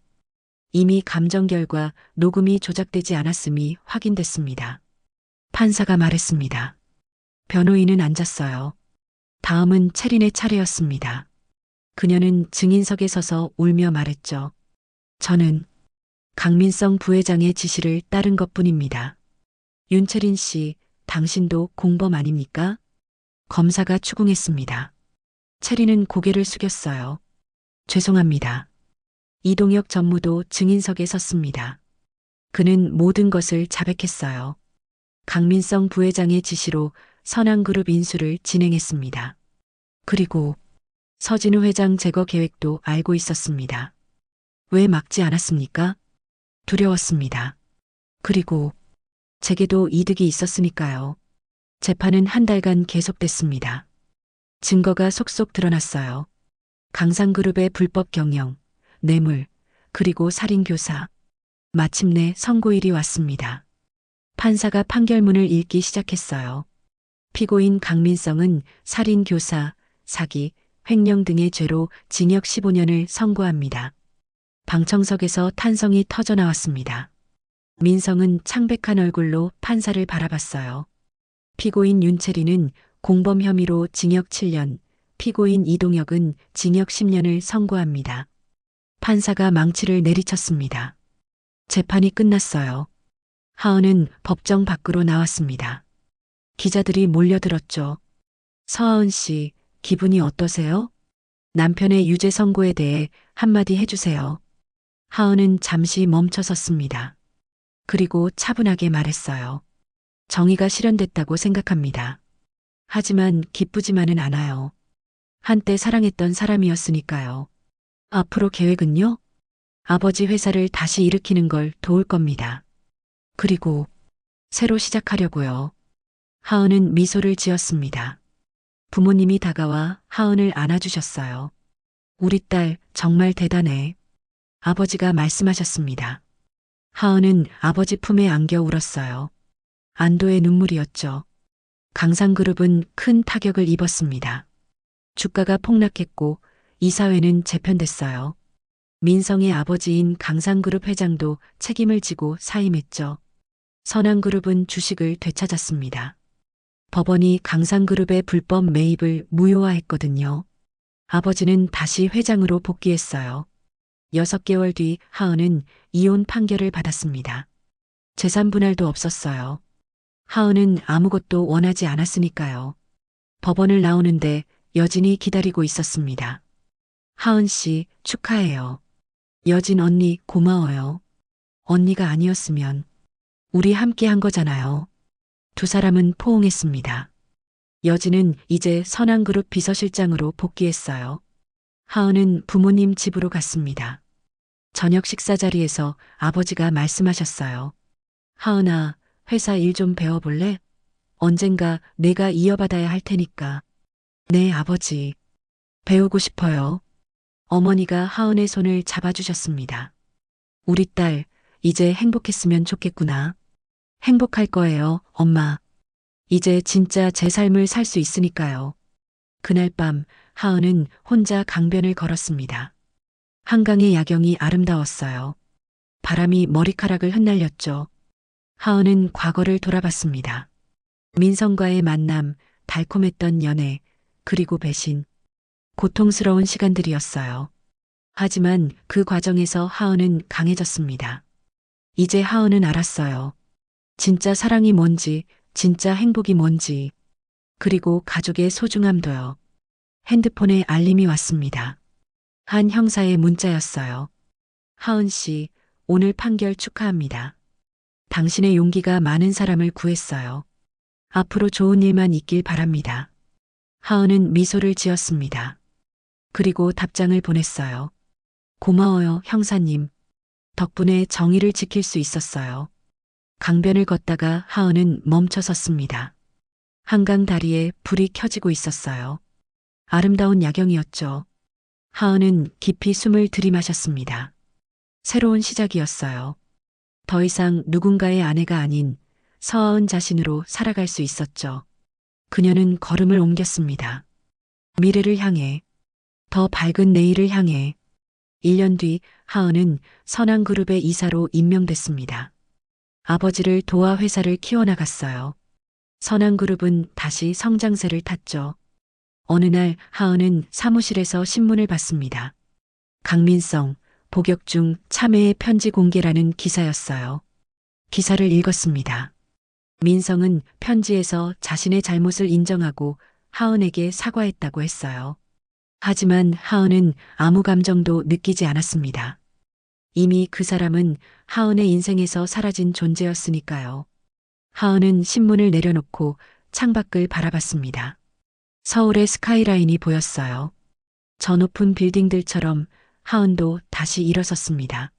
이미 감정 결과 녹음이 조작되지 않았음이 확인됐습니다. 판사가 말했습니다. 변호인은 앉았어요. 다음은 채린의 차례였습니다. 그녀는 증인석에 서서 울며 말했죠. 저는 강민성 부회장의 지시를 따른 것뿐입니다. 윤채린 씨, 당신도 공범 아닙니까? 검사가 추궁했습니다. 채린은 고개를 숙였어요. 죄송합니다. 이동혁 전무도 증인석에 섰습니다. 그는 모든 것을 자백했어요. 강민성 부회장의 지시로 선한그룹 인수를 진행했습니다. 그리고 서진우 회장 제거 계획도 알고 있었습니다. 왜 막지 않았습니까? 두려웠습니다. 그리고 제게도 이득이 있었으니까요. 재판은 한 달간 계속됐습니다. 증거가 속속 드러났어요. 강상그룹의 불법 경영, 뇌물, 그리고 살인교사. 마침내 선고일이 왔습니다. 판사가 판결문을 읽기 시작했어요. 피고인 강민성은 살인교사, 사기, 횡령 등의 죄로 징역 15년을 선고합니다. 방청석에서 탄성이 터져나왔습니다. 민성은 창백한 얼굴로 판사를 바라봤어요. 피고인 윤채리는 공범 혐의로 징역 7년, 피고인 이동혁은 징역 10년을 선고합니다. 판사가 망치를 내리쳤습니다. 재판이 끝났어요. 하은은 법정 밖으로 나왔습니다. 기자들이 몰려들었죠. 서하은 씨, 기분이 어떠세요? 남편의 유죄 선고에 대해 한마디 해주세요. 하은은 잠시 멈춰섰습니다. 그리고 차분하게 말했어요. 정의가 실현됐다고 생각합니다. 하지만 기쁘지만은 않아요. 한때 사랑했던 사람이었으니까요. 앞으로 계획은요? 아버지 회사를 다시 일으키는 걸 도울 겁니다. 그리고 새로 시작하려고요. 하은은 미소를 지었습니다. 부모님이 다가와 하은을 안아주셨어요. 우리 딸 정말 대단해. 아버지가 말씀하셨습니다. 하은은 아버지 품에 안겨 울었어요. 안도의 눈물이었죠. 강상그룹은 큰 타격을 입었습니다. 주가가 폭락했고 이사회는 재편됐어요. 민성의 아버지인 강상그룹 회장도 책임을 지고 사임했죠. 선한그룹은 주식을 되찾았습니다. 법원이 강상그룹의 불법 매입을 무효화했거든요. 아버지는 다시 회장으로 복귀했어요. 6개월 뒤 하은은 이혼 판결을 받았습니다. 재산 분할도 없었어요. 하은은 아무것도 원하지 않았으니까요. 법원을 나오는데 여진이 기다리고 있었습니다. 하은 씨, 축하해요. 여진 언니, 고마워요. 언니가 아니었으면 우리 함께 한 거잖아요. 두 사람은 포옹했습니다. 여진은 이제 선한그룹 비서실장으로 복귀했어요. 하은은 부모님 집으로 갔습니다. 저녁 식사 자리에서 아버지가 말씀하셨어요. 하은아, 회사 일 좀 배워볼래? 언젠가 내가 이어받아야 할 테니까. 네, 아버지. 배우고 싶어요. 어머니가 하은의 손을 잡아주셨습니다. 우리 딸, 이제 행복했으면 좋겠구나. 행복할 거예요, 엄마. 이제 진짜 제 삶을 살 수 있으니까요. 그날 밤 하은은 혼자 강변을 걸었습니다. 한강의 야경이 아름다웠어요. 바람이 머리카락을 흩날렸죠. 하은은 과거를 돌아봤습니다. 민성과의 만남, 달콤했던 연애, 그리고 배신. 고통스러운 시간들이었어요. 하지만 그 과정에서 하은은 강해졌습니다. 이제 하은은 알았어요. 진짜 사랑이 뭔지, 진짜 행복이 뭔지, 그리고 가족의 소중함도요. 핸드폰에 알림이 왔습니다. 한 형사의 문자였어요. 하은 씨, 오늘 판결 축하합니다. 당신의 용기가 많은 사람을 구했어요. 앞으로 좋은 일만 있길 바랍니다. 하은은 미소를 지었습니다. 그리고 답장을 보냈어요. 고마워요, 형사님. 덕분에 정의를 지킬 수 있었어요. 강변을 걷다가 하은은 멈춰 섰습니다. 한강 다리에 불이 켜지고 있었어요. 아름다운 야경이었죠. 하은은 깊이 숨을 들이마셨습니다. 새로운 시작이었어요. 더 이상 누군가의 아내가 아닌 서하은 자신으로 살아갈 수 있었죠. 그녀는 걸음을 옮겼습니다. 미래를 향해, 더 밝은 내일을 향해. 1년 뒤 하은은 선한그룹의 이사로 임명됐습니다. 아버지를 도와 회사를 키워나갔어요. 선한그룹은 다시 성장세를 탔죠. 어느 날 하은은 사무실에서 신문을 봤습니다. 강민성, 복역중 참회의 편지 공개라는 기사였어요. 기사를 읽었습니다. 민성은 편지에서 자신의 잘못을 인정하고 하은에게 사과했다고 했어요. 하지만 하은은 아무 감정도 느끼지 않았습니다. 이미 그 사람은 하은의 인생에서 사라진 존재였으니까요. 하은은 신문을 내려놓고 창밖을 바라봤습니다. 서울의 스카이라인이 보였어요. 저 높은 빌딩들처럼 하은도 다시 일어섰습니다.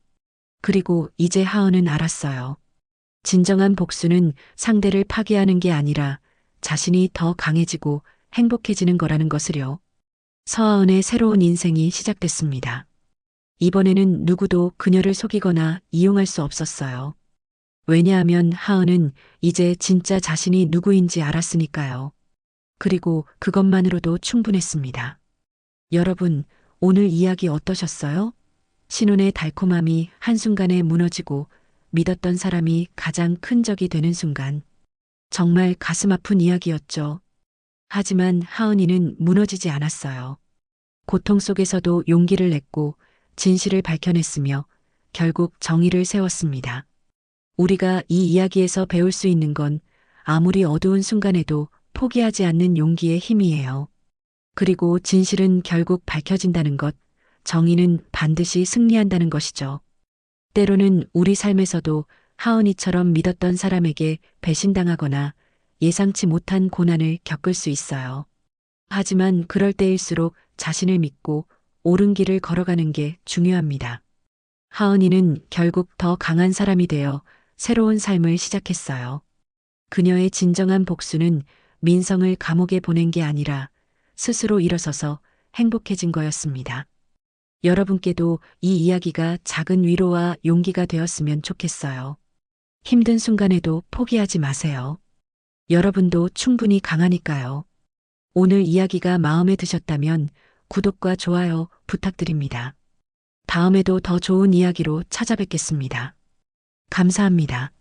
그리고 이제 하은은 알았어요. 진정한 복수는 상대를 파괴하는 게 아니라 자신이 더 강해지고 행복해지는 거라는 것을요. 서하은의 새로운 인생이 시작됐습니다. 이번에는 누구도 그녀를 속이거나 이용할 수 없었어요. 왜냐하면 하은은 이제 진짜 자신이 누구인지 알았으니까요. 그리고 그것만으로도 충분했습니다. 여러분, 오늘 이야기 어떠셨어요? 신혼의 달콤함이 한순간에 무너지고 믿었던 사람이 가장 큰 적이 되는 순간. 정말 가슴 아픈 이야기였죠. 하지만 하은이는 무너지지 않았어요. 고통 속에서도 용기를 냈고 진실을 밝혀냈으며 결국 정의를 세웠습니다. 우리가 이 이야기에서 배울 수 있는 건 아무리 어두운 순간에도 포기하지 않는 용기의 힘이에요. 그리고 진실은 결국 밝혀진다는 것, 정의는 반드시 승리한다는 것이죠. 때로는 우리 삶에서도 하은이처럼 믿었던 사람에게 배신당하거나 예상치 못한 고난을 겪을 수 있어요. 하지만 그럴 때일수록 자신을 믿고 옳은 길을 걸어가는 게 중요합니다. 하은이는 결국 더 강한 사람이 되어 새로운 삶을 시작했어요. 그녀의 진정한 복수는 민성을 감옥에 보낸 게 아니라 스스로 일어서서 행복해진 거였습니다. 여러분께도 이 이야기가 작은 위로와 용기가 되었으면 좋겠어요. 힘든 순간에도 포기하지 마세요. 여러분도 충분히 강하니까요. 오늘 이야기가 마음에 드셨다면 구독과 좋아요 부탁드립니다. 다음에도 더 좋은 이야기로 찾아뵙겠습니다. 감사합니다.